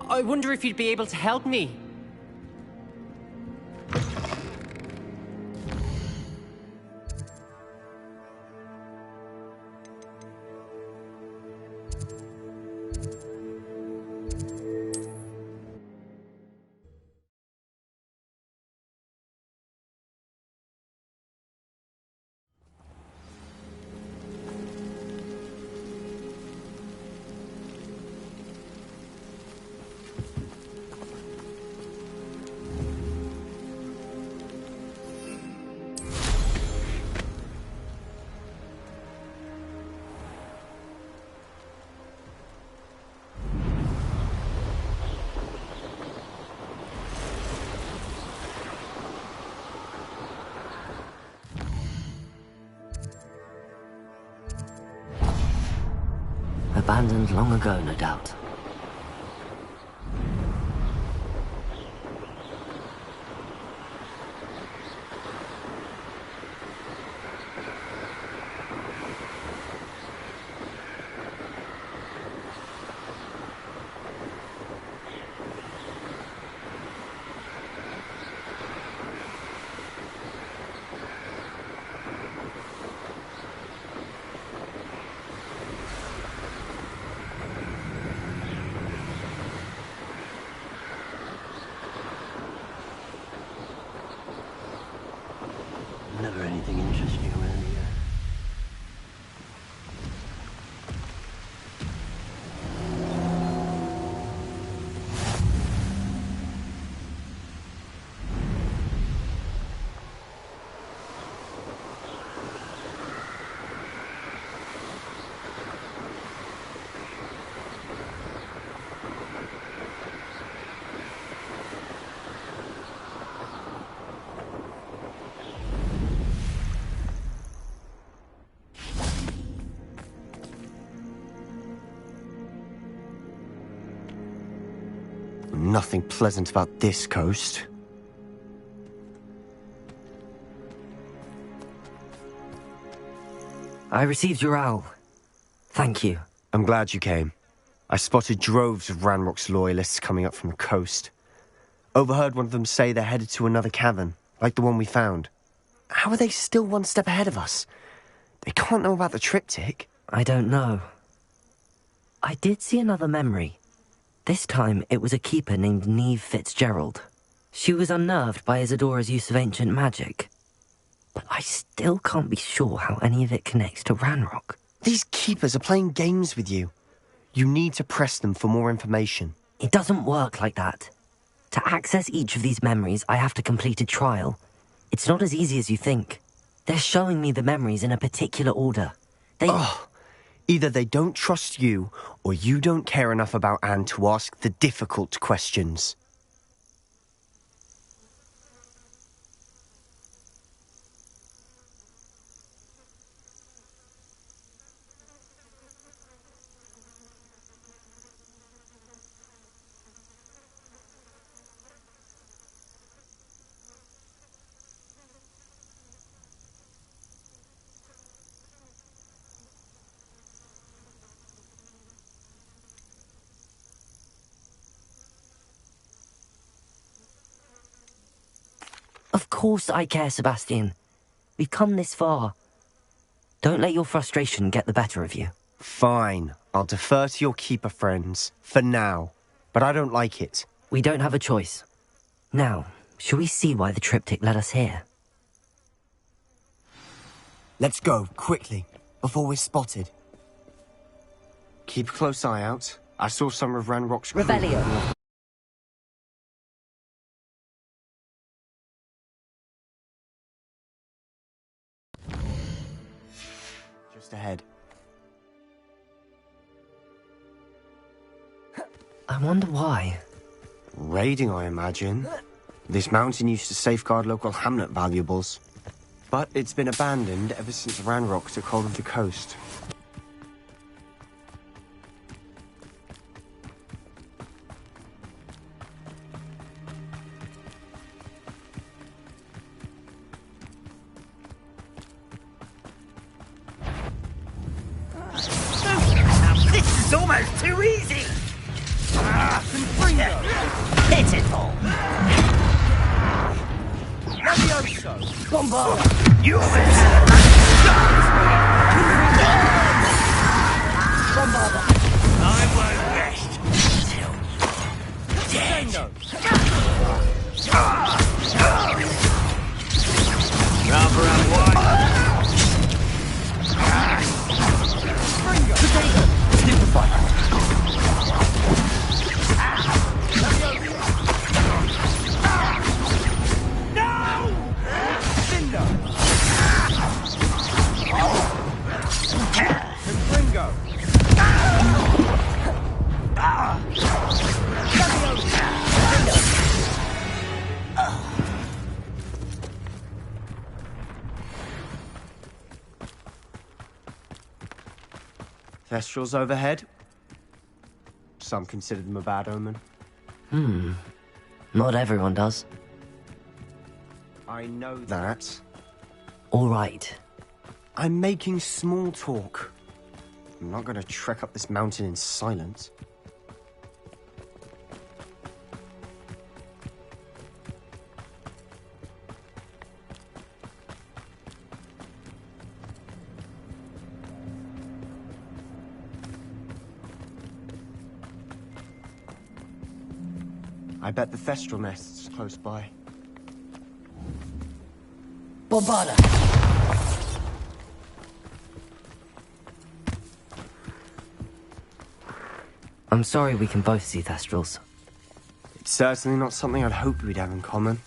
I wonder if you'd be able to help me. Abandoned long ago, no doubt. Never anything interesting around here. Nothing pleasant about this coast. I received your owl. Thank you. I'm glad you came. I spotted droves of Ranrock's loyalists coming up from the coast. Overheard one of them say they're headed to another cavern, like the one we found. How are they still one step ahead of us? They can't know about the triptych. I don't know. I did see another memory. This time, it was a keeper named Neve Fitzgerald. She was unnerved by Isadora's use of ancient magic. But I still can't be sure how any of it connects to Ranrock. These keepers are playing games with you. You need to press them for more information. It doesn't work like that. To access each of these memories, I have to complete a trial. It's not as easy as you think. They're showing me the memories in a particular order. Either they don't trust you, or you don't care enough about Anne to ask the difficult questions. Of course I care, Sebastian. We've come this far. Don't let your frustration get the better of you. Fine. I'll defer to your keeper friends, for now. But I don't like it. We don't have a choice. Now, shall we see why the triptych led us here? Let's go, quickly, before we're spotted. Keep a close eye out. I saw some of Ranrock's crew. Revelio. Just ahead. I wonder why. Raiding, I imagine. This mountain used to safeguard local hamlet valuables. But it's been abandoned ever since Ranrock took hold of the coast. This is almost too easy! Confringo! Bombarda! You Bombarda! I won't rest till dead. Rather have one. Potato! Stupefy! Thestrals overhead. Some consider them a bad omen. Not everyone does. I know that. All right. I'm making small talk. I'm not going to trek up this mountain in silence. I bet the Thestral nest's close by. Bombarda! I'm sorry we can both see Thestrals. It's certainly not something I'd hoped we'd have in common.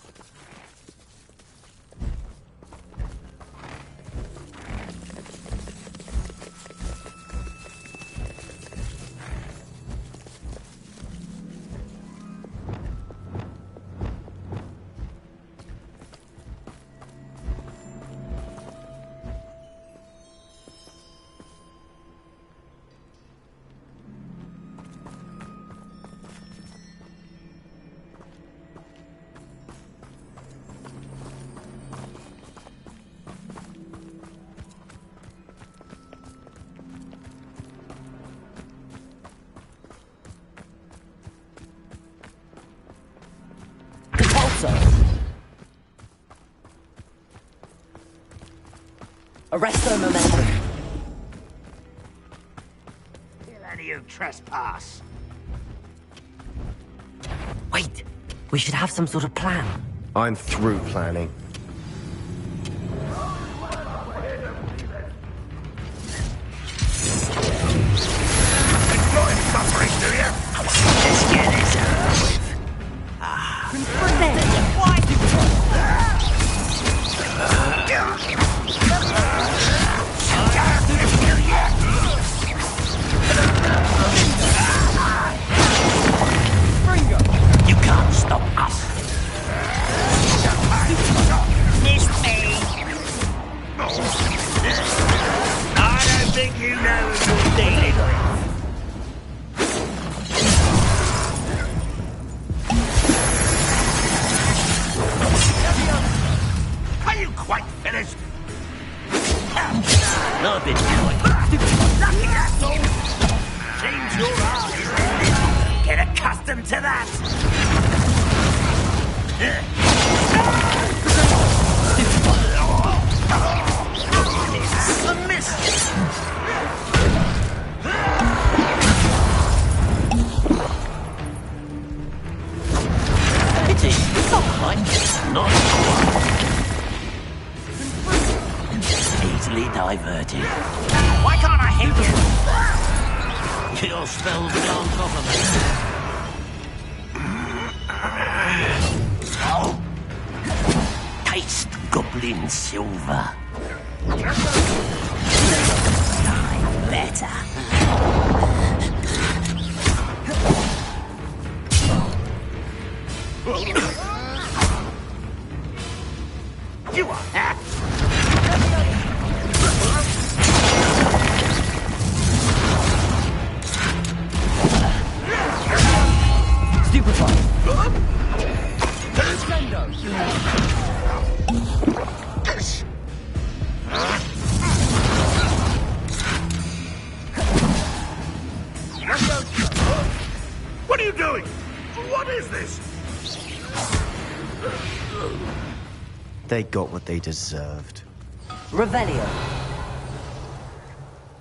Arrest their momentum. Kill any who trespass. Wait, we should have some sort of plan. I'm through planning. Enjoy suffering, do you? Let's get this over with. You can't stop us. Miss me. I don't think you know who you're dealing with. Are you quite finished? Not a bit lucky asshole. Seems your eyes. Get accustomed to that. It's a miss. Pity. Not quite. Easily diverted. Why can't I hit you? Your spell's on top of me. Taste goblin silver. I'm better. You are happy. Stupefy. What are you doing? What is this? They got what they deserved. Revelio!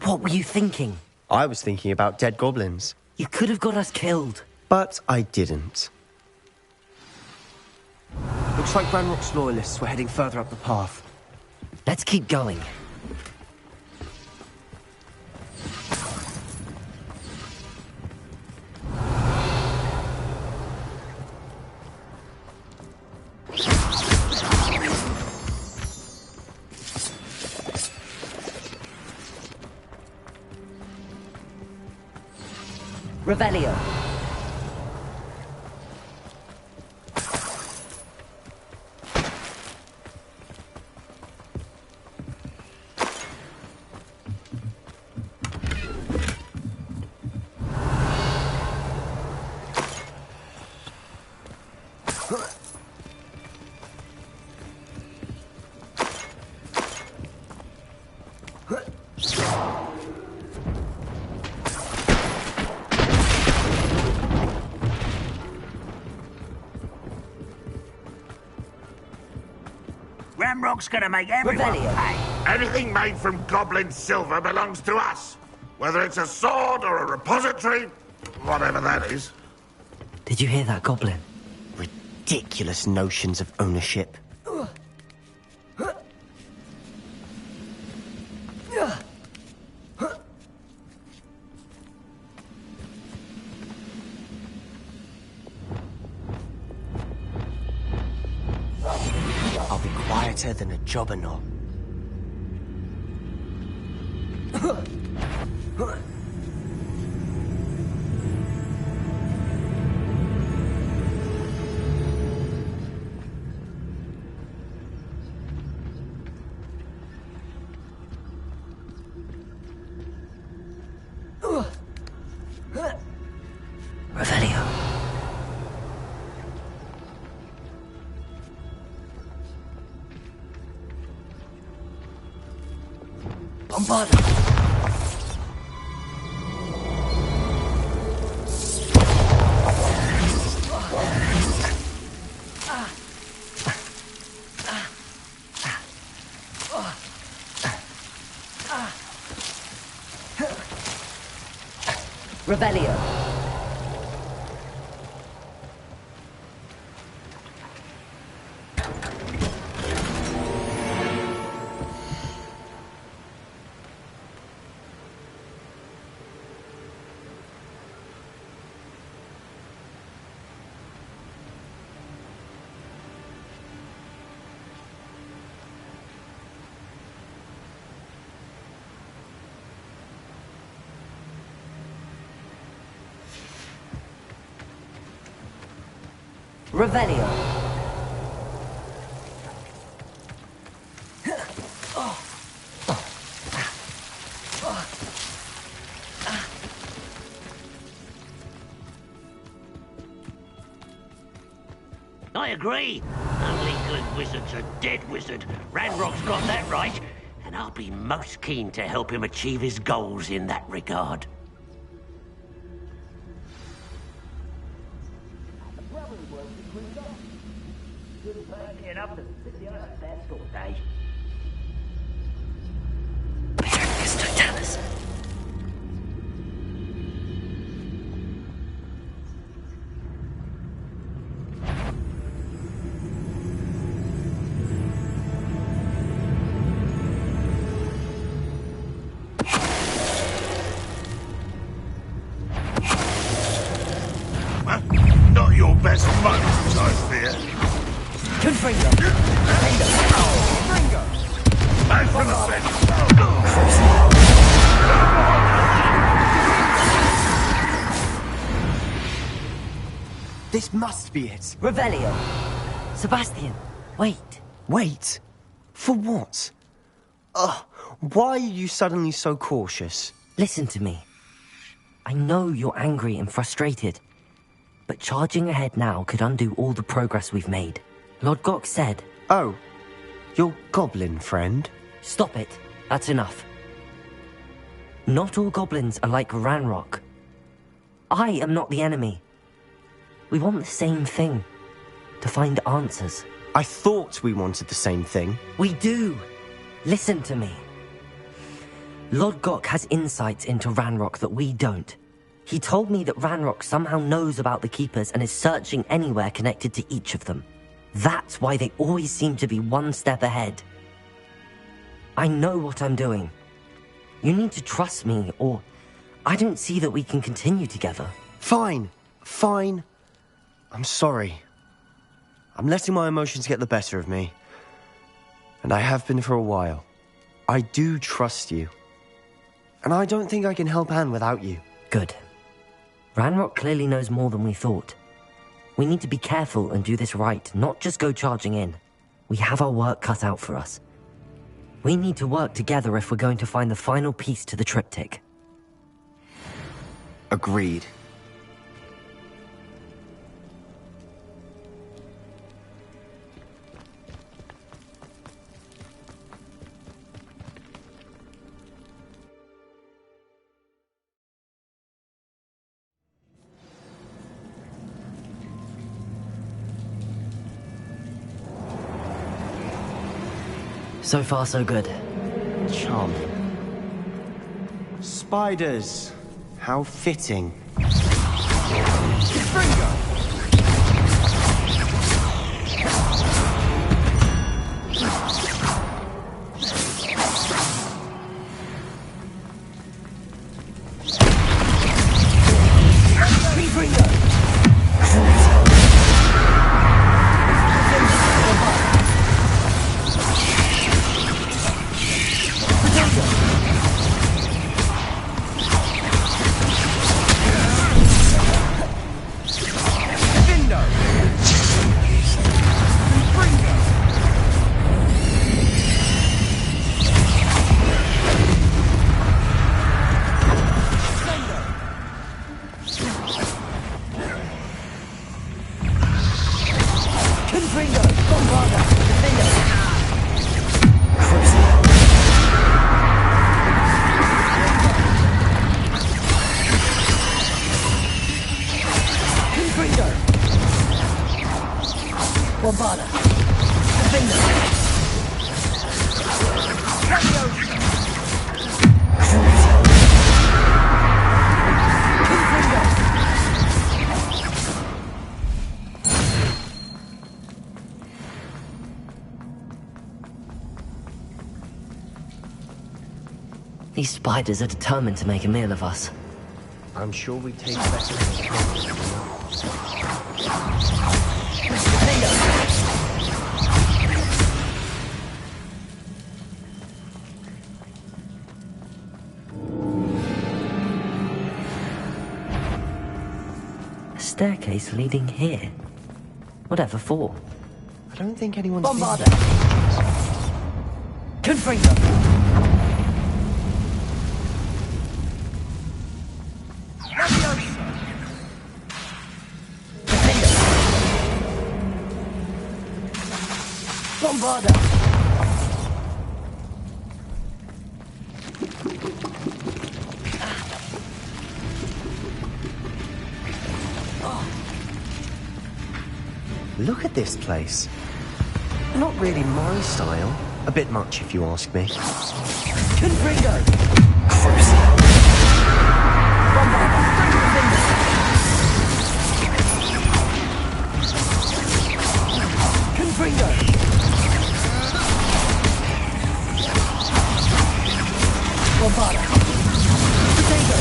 What were you thinking? I was thinking about dead goblins. You could have got us killed. But I didn't. Looks like Ranrock's loyalists were heading further up the path. Let's keep going. Revelio. Ramrock's gonna make everyone pay. Anything made from goblin silver belongs to us. Whether it's a sword or a repository, whatever that is. Did you hear that, Goblin? Ridiculous notions of ownership. I'll be quieter than a jobberknoll. Revelio. Bombard. Revelio. Revelio. I agree. Only good wizard's a dead wizard. Ranrock's got that right, and I'll be most keen to help him achieve his goals in that regard. Not your best moments, I fear. Confringo. Confringo. Back from the fence. This must be it. Revelio. Sebastian, wait. Wait? For what? Why are you suddenly so cautious? Listen to me. I know you're angry and frustrated, but charging ahead now could undo all the progress we've made. Lord Gok said... Oh, your goblin friend? Stop it. That's enough. Not all goblins are like Ranrock. I am not the enemy. We want the same thing. To find answers. I thought we wanted the same thing. We do. Listen to me. Lodgok has insights into Ranrock that we don't. He told me that Ranrock somehow knows about the Keepers and is searching anywhere connected to each of them. That's why they always seem to be one step ahead. I know what I'm doing. You need to trust me, or I don't see that we can continue together. Fine. Fine. I'm sorry. I'm letting my emotions get the better of me. And I have been for a while. I do trust you. And I don't think I can help Anne without you. Good. Ranrock clearly knows more than we thought. We need to be careful and do this right, not just go charging in. We have our work cut out for us. We need to work together if we're going to find the final piece to the triptych. Agreed. So far, so good. Charming. Spiders. How fitting. These spiders are determined to make a meal of us. I'm sure we take better. A staircase leading here. Whatever for? I don't think anyone's Bombarder! been Confringo! Bombarder! Look at this place. Not really my style. A bit much, if you ask me. Confringo! Confringo! Bombarder! Potato!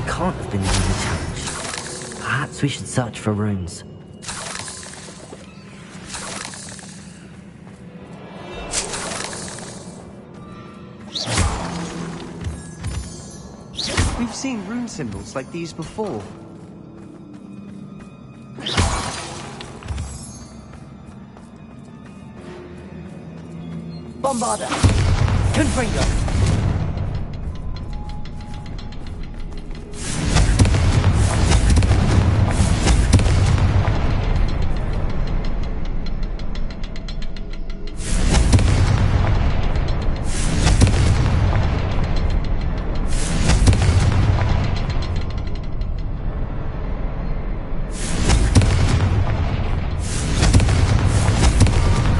can't have been the only challenge. Perhaps we should search for runes. We've seen rune symbols like these before. Bombarder! Confringo!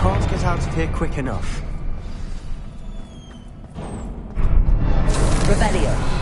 Can't get out of here quick enough. Revelio.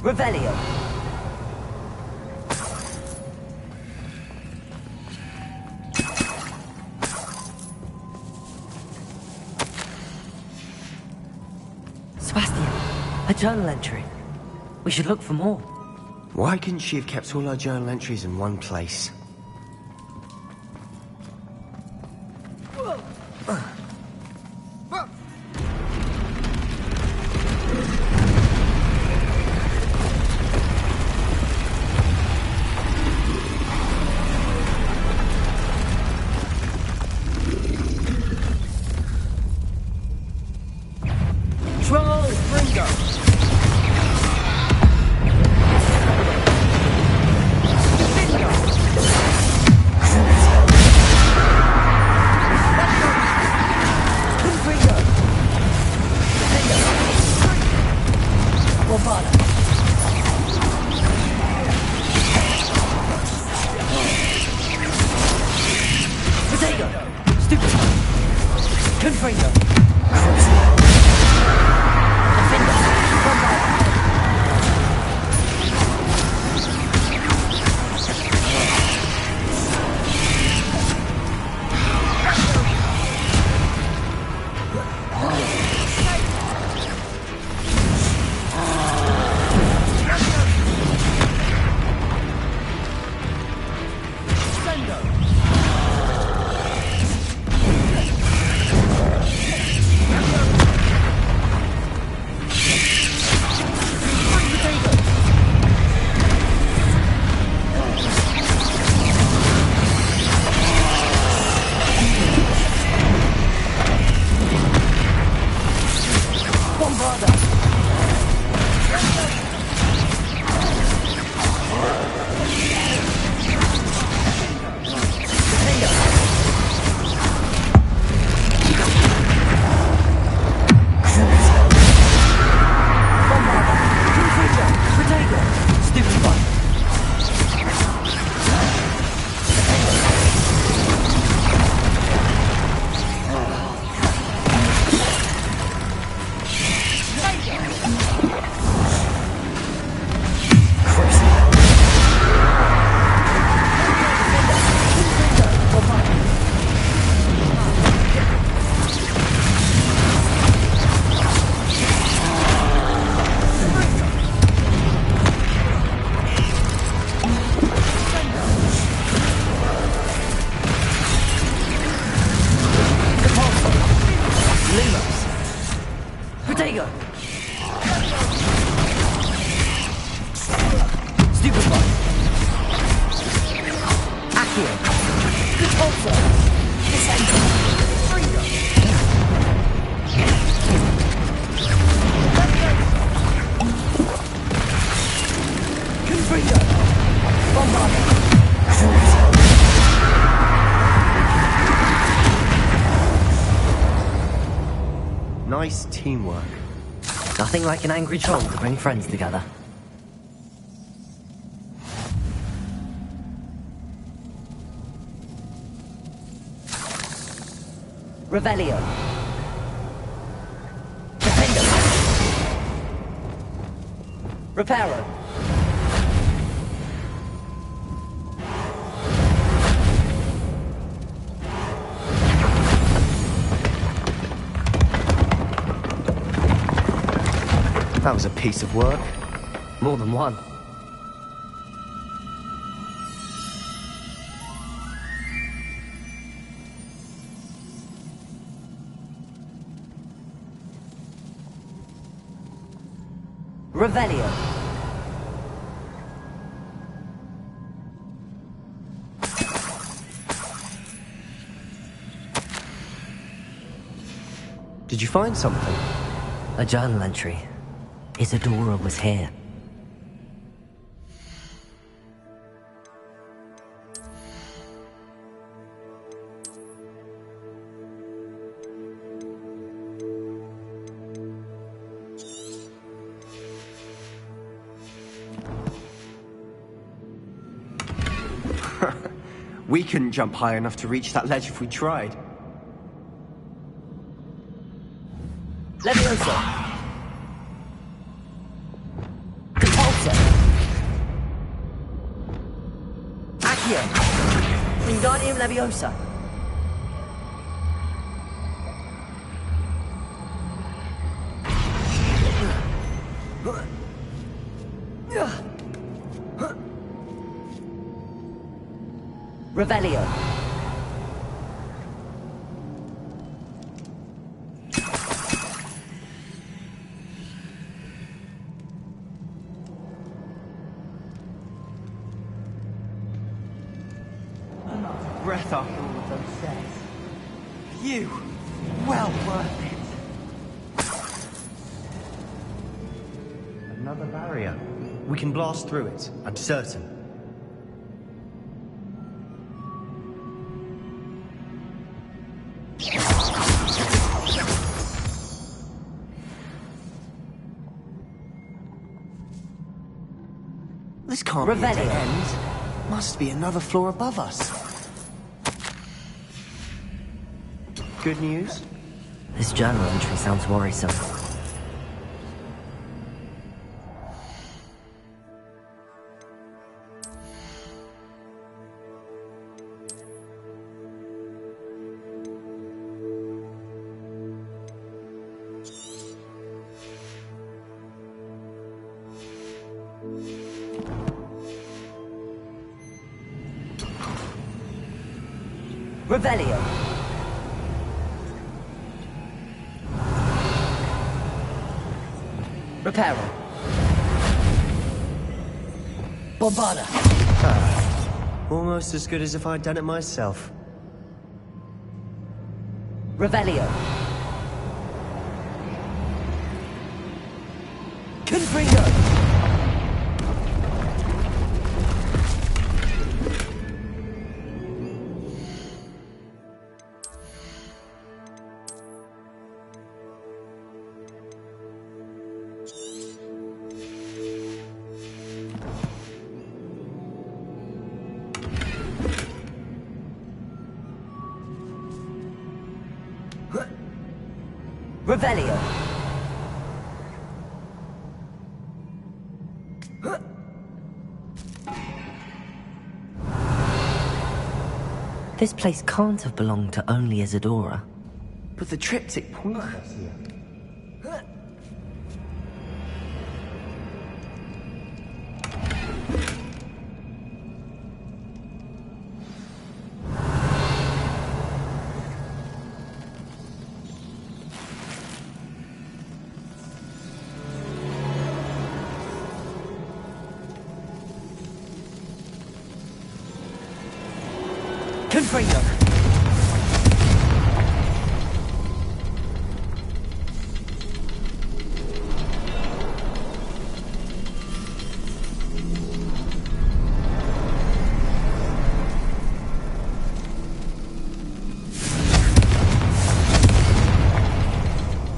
Revelio. Sebastian, a journal entry. We should look for more. Why couldn't she have kept all her journal entries in one place? Nice teamwork. Nothing like an angry troll to bring friends together. Revelio. Defender. Reparo. That was a piece of work. More than one. Revelio. Did you find something? A journal entry. Isadora was here. We couldn't jump high enough to reach that ledge if we tried. Leviosa! Compulsor! Accio! Wingardium Leviosa! Revelio. I'm out of breath after all of those says. You, well worth it. Another barrier. We can blast through it, I'm certain. This can't be a dead end. Must be another floor above us. Good news? This journal entry sounds worrisome. Revelio. Reparo. Bombarda. Almost as good as if I'd done it myself. Revelio. Confringo. Revelio. This place can't have belonged to only Isadora. But the triptych points us here. Confringo.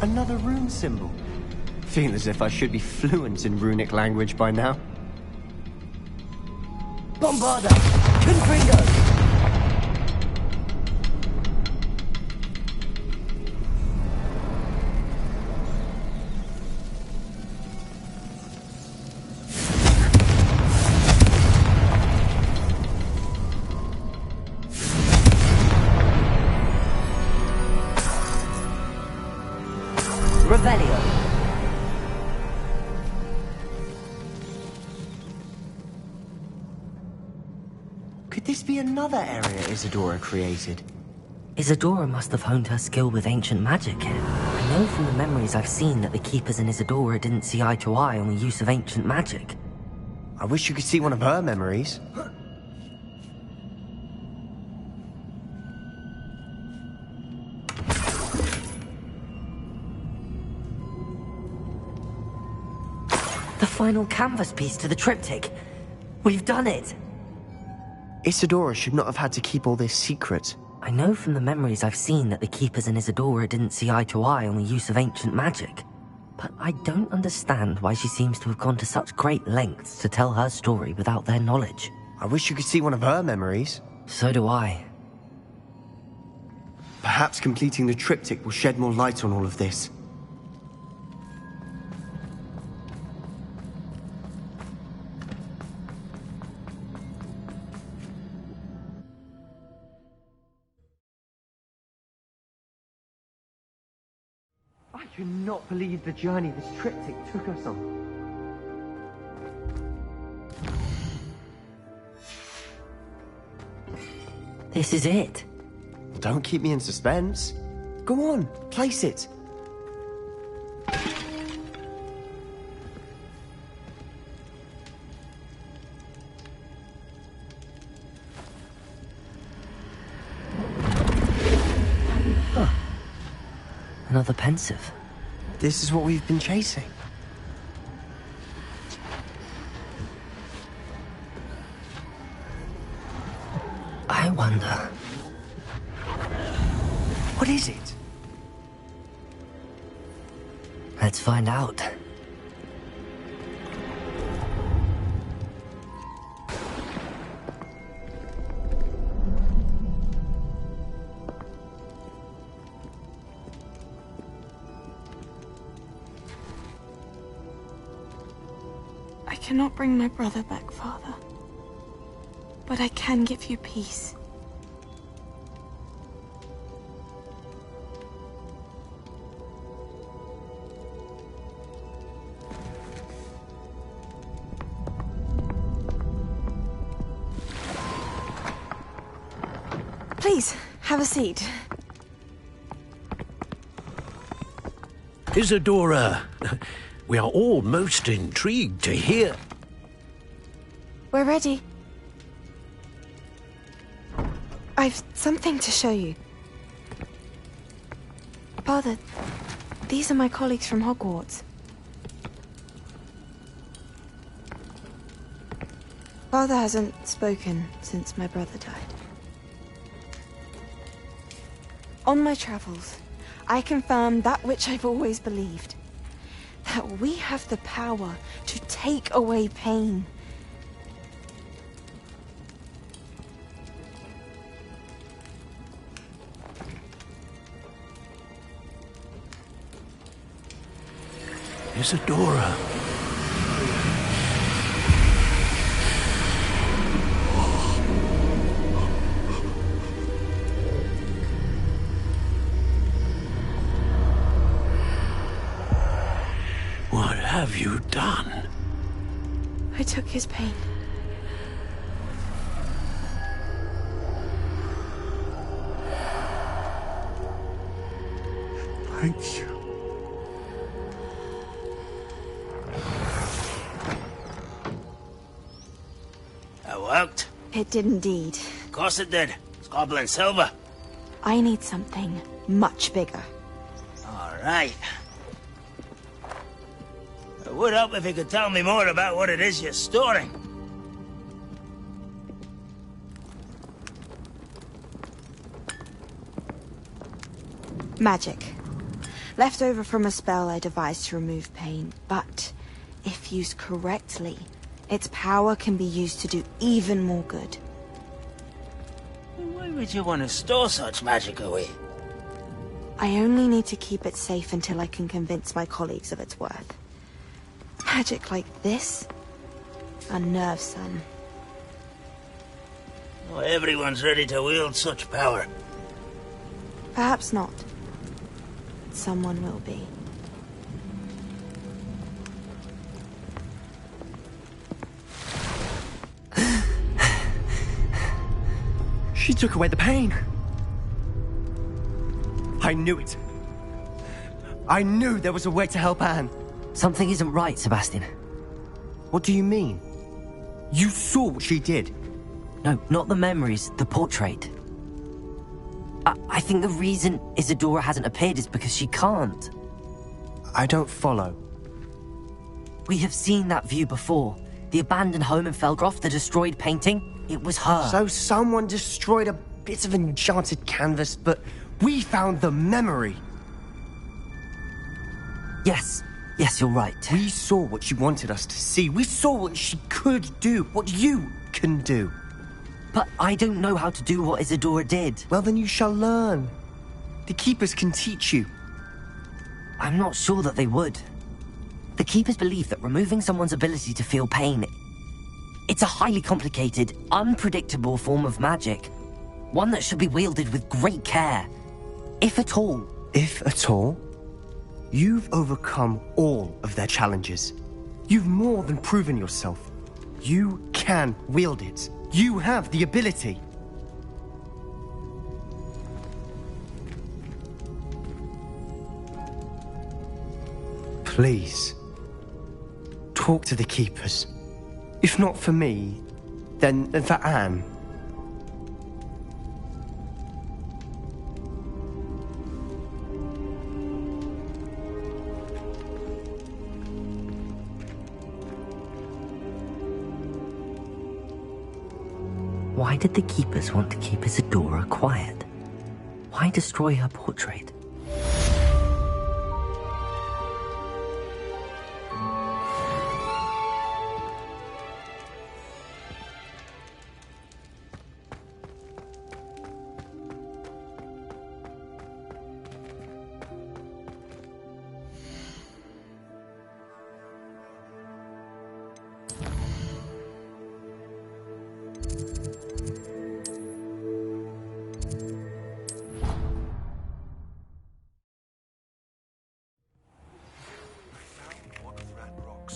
Another rune symbol. Feel as if I should be fluent in runic language by now. Bombarda! Confringo! Revelio. Could this be another area Isadora created? Isadora must have honed her skill with ancient magic here. I know from the memories I've seen that the Keepers and Isadora didn't see eye to eye on the use of ancient magic. I wish you could see one of her memories. The final canvas piece to the triptych. We've done it! Isadora should not have had to keep all this secret. I know from the memories I've seen that the Keepers and Isadora didn't see eye to eye on the use of ancient magic. But I don't understand why she seems to have gone to such great lengths to tell her story without their knowledge. I wish you could see one of her memories. So do I. Perhaps completing the triptych will shed more light on all of this. I cannot believe the journey this triptych took us on. This is it. Don't keep me in suspense. Go on, place it. Another pensive. This is what we've been chasing. I wonder... What is it? Let's find out. I cannot bring my brother back, Father. But I can give you peace. Please, have a seat. Isadora, we are all most intrigued to hear. We're ready. I've something to show you. Father, these are my colleagues from Hogwarts. Father hasn't spoken since my brother died. On my travels, I confirmed that which I've always believed. That we have the power to take away pain. Isadora. What have you done? I took his pain. Thank you. That worked. It did indeed. Of course it did. It's goblin silver. I need something much bigger. All right. It would help if you could tell me more about what it is you're storing. Magic. Left over from a spell I devised to remove pain, but if used correctly, its power can be used to do even more good. Why would you want to store such magic away? I only need to keep it safe until I can convince my colleagues of its worth. Magic like this? Unnerves some. Not everyone's ready to wield such power. Perhaps not. Someone will be. She took away the pain. I knew it. I knew there was a way to help Anne. Something isn't right, Sebastian. What do you mean? You saw what she did. No, not the memories, the portrait. I think the reason Isadora hasn't appeared is because she can't. I don't follow. We have seen that view before. The abandoned home in Felgroth, the destroyed painting, it was her. So someone destroyed a bit of enchanted canvas, but we found the memory. Yes, you're right. We saw what she wanted us to see. We saw what she could do, what you can do. But I don't know how to do what Isadora did. Well, then you shall learn. The Keepers can teach you. I'm not sure that they would. The Keepers believe that removing someone's ability to feel pain, it's a highly complicated, unpredictable form of magic. One that should be wielded with great care. If at all. If at all? You've overcome all of their challenges. You've more than proven yourself. You can wield it. You have the ability. Please, talk to the Keepers. If not for me, then for Anne. Why did the Keepers want to keep Isadora quiet? Why destroy her portrait?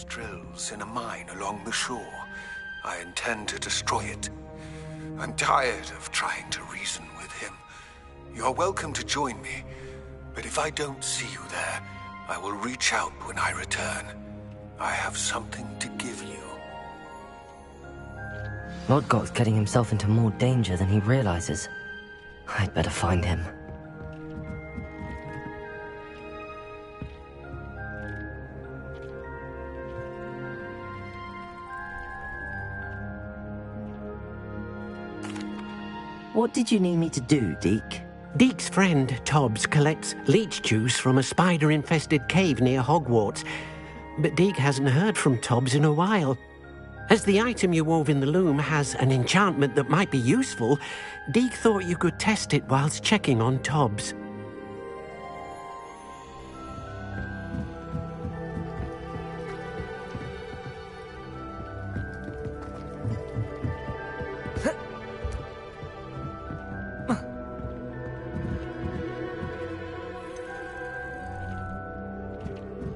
Drills in a mine along the shore. I intend to destroy it. I'm tired of trying to reason with him. You're welcome to join me, but if I don't see you there, I will reach out when I return. I have something to give you. Lodgoth's getting himself into more danger than he realizes. I'd better find him. What did you need me to do, Deke? Deke's friend, Tobbs, collects leech juice from a spider-infested cave near Hogwarts. But Deke hasn't heard from Tobbs in a while. As the item you wove in the loom has an enchantment that might be useful, Deke thought you could test it whilst checking on Tobbs.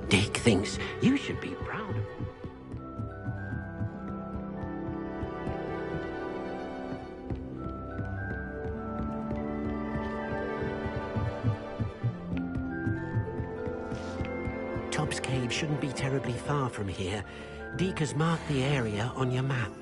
Deke thinks you should be proud of him. Tobbs Cave shouldn't be terribly far from here. Deke has marked the area on your map.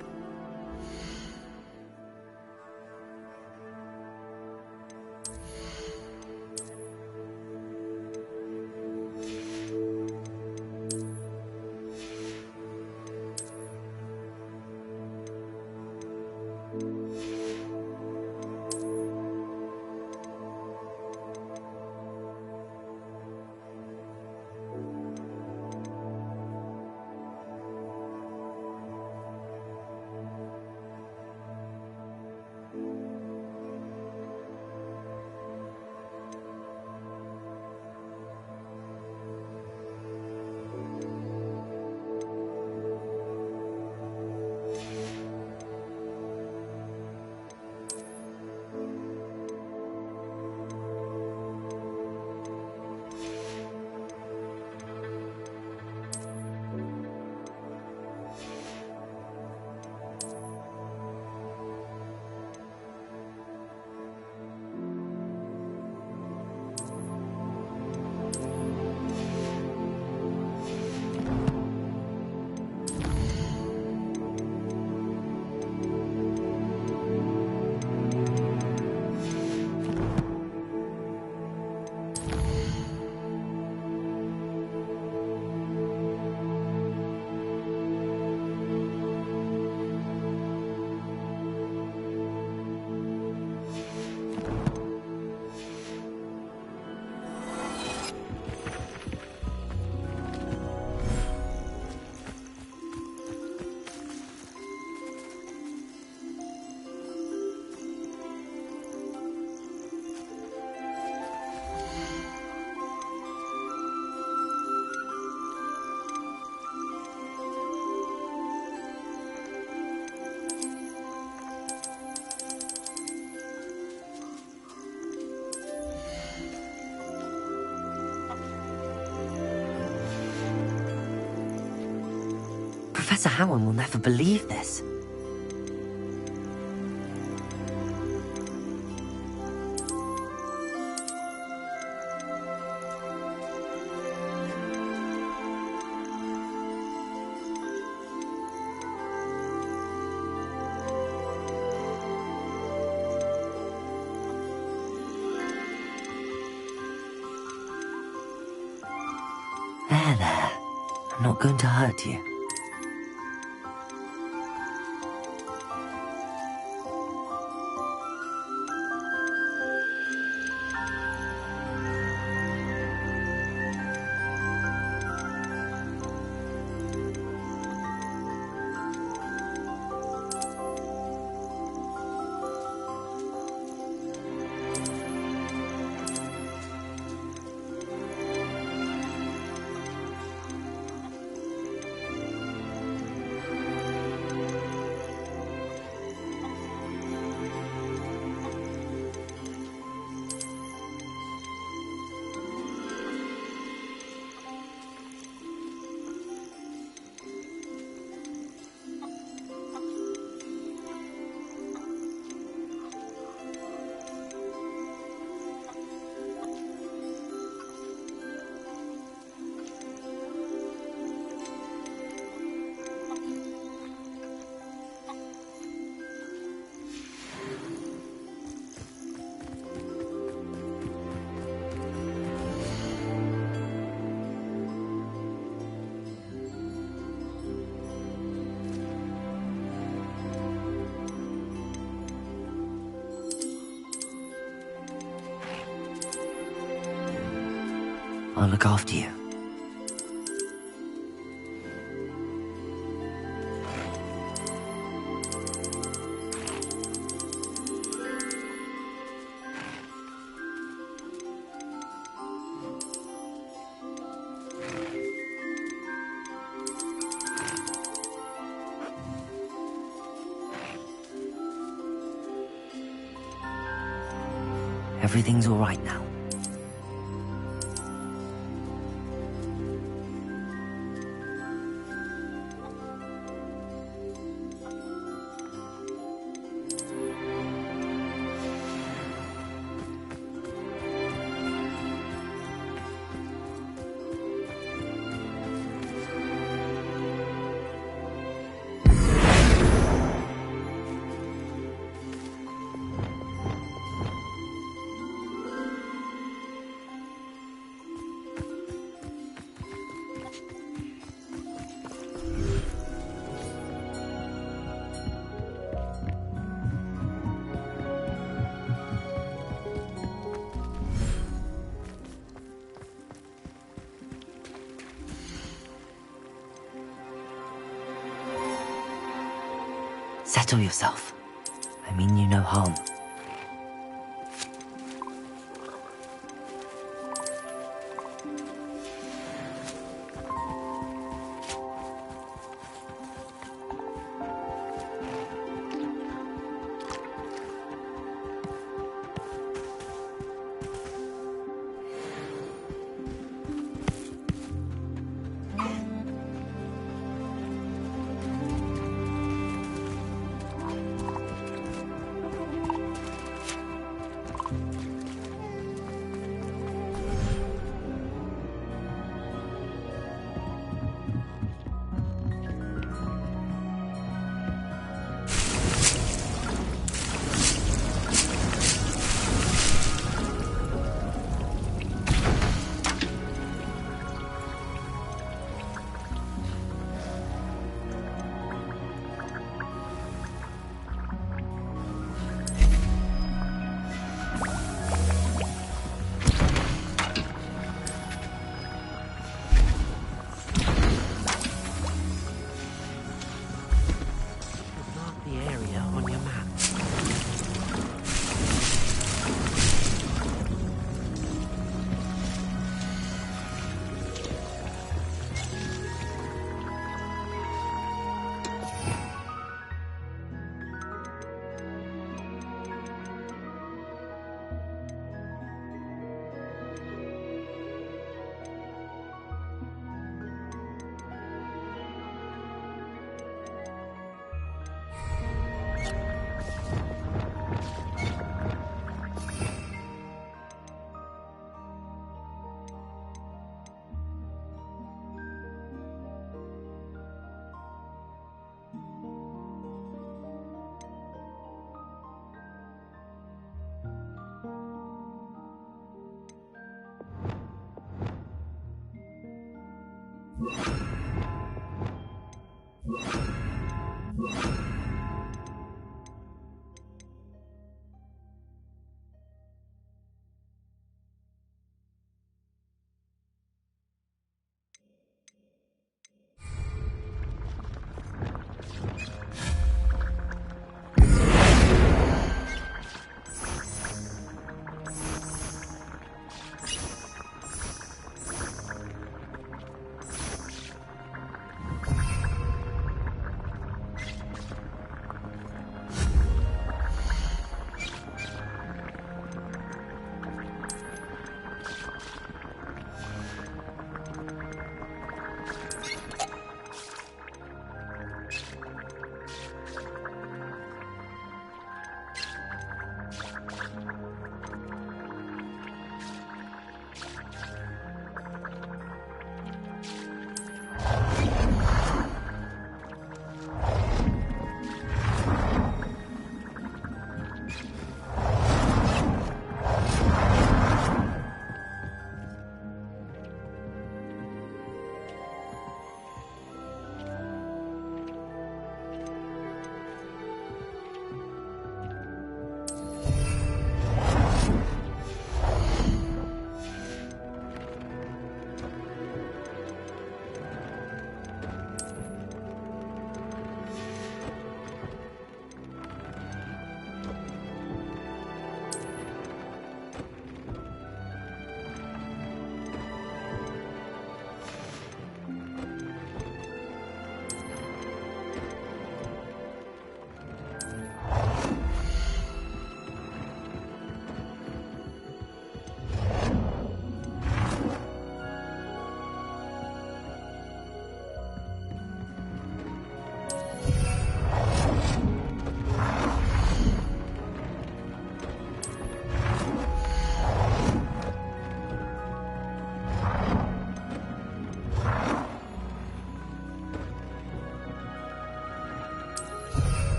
Professor Howard will never believe this. There. I'm not going to hurt you. I'll look after you. Everything's all right now. Settle yourself. I mean you no harm.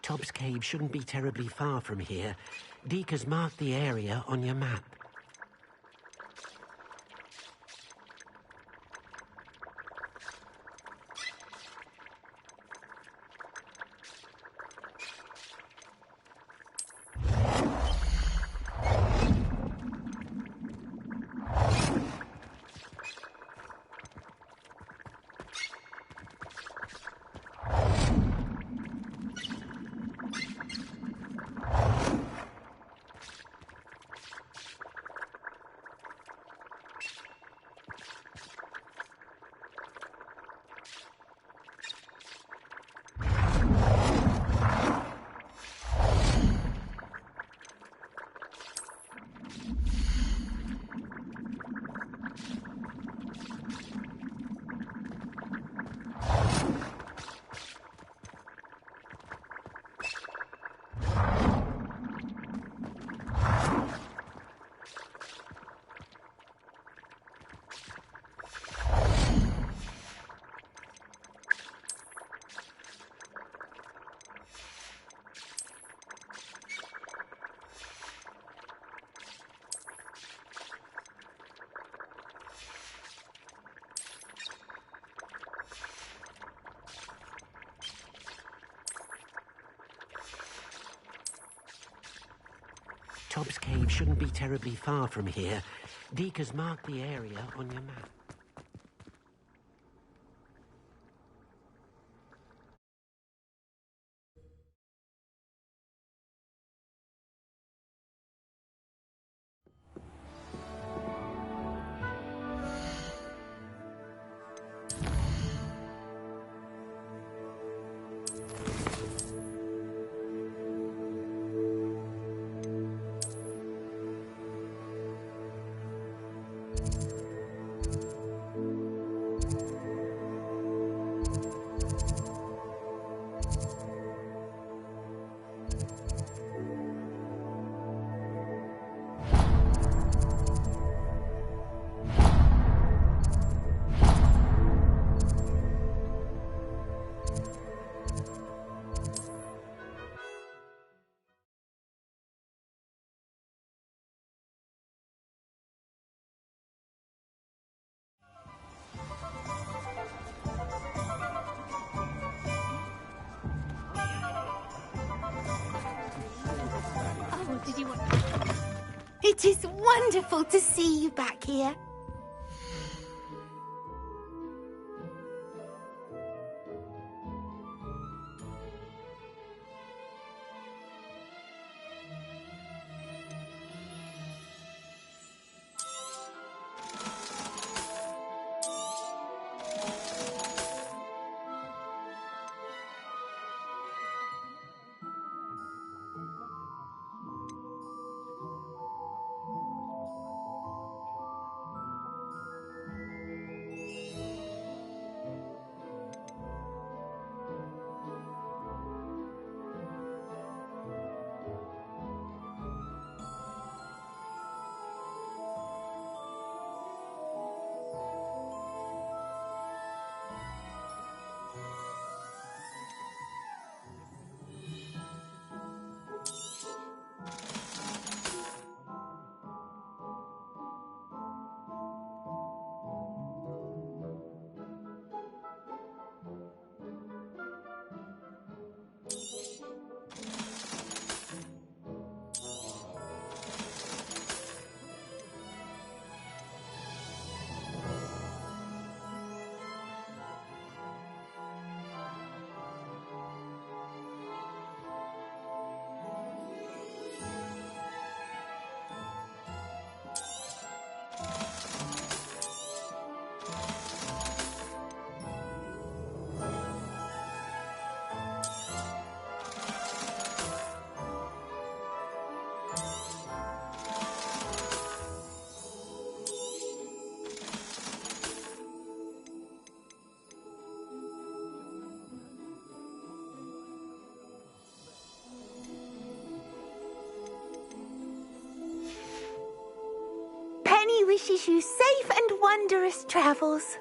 Tobbs Cave shouldn't be terribly far from here. Deke has marked the area on your map. Tobbs Cave shouldn't be terribly far from here. Deke has marked the area on your map. It is wonderful to see you back here. Wishes you safe and wondrous travels.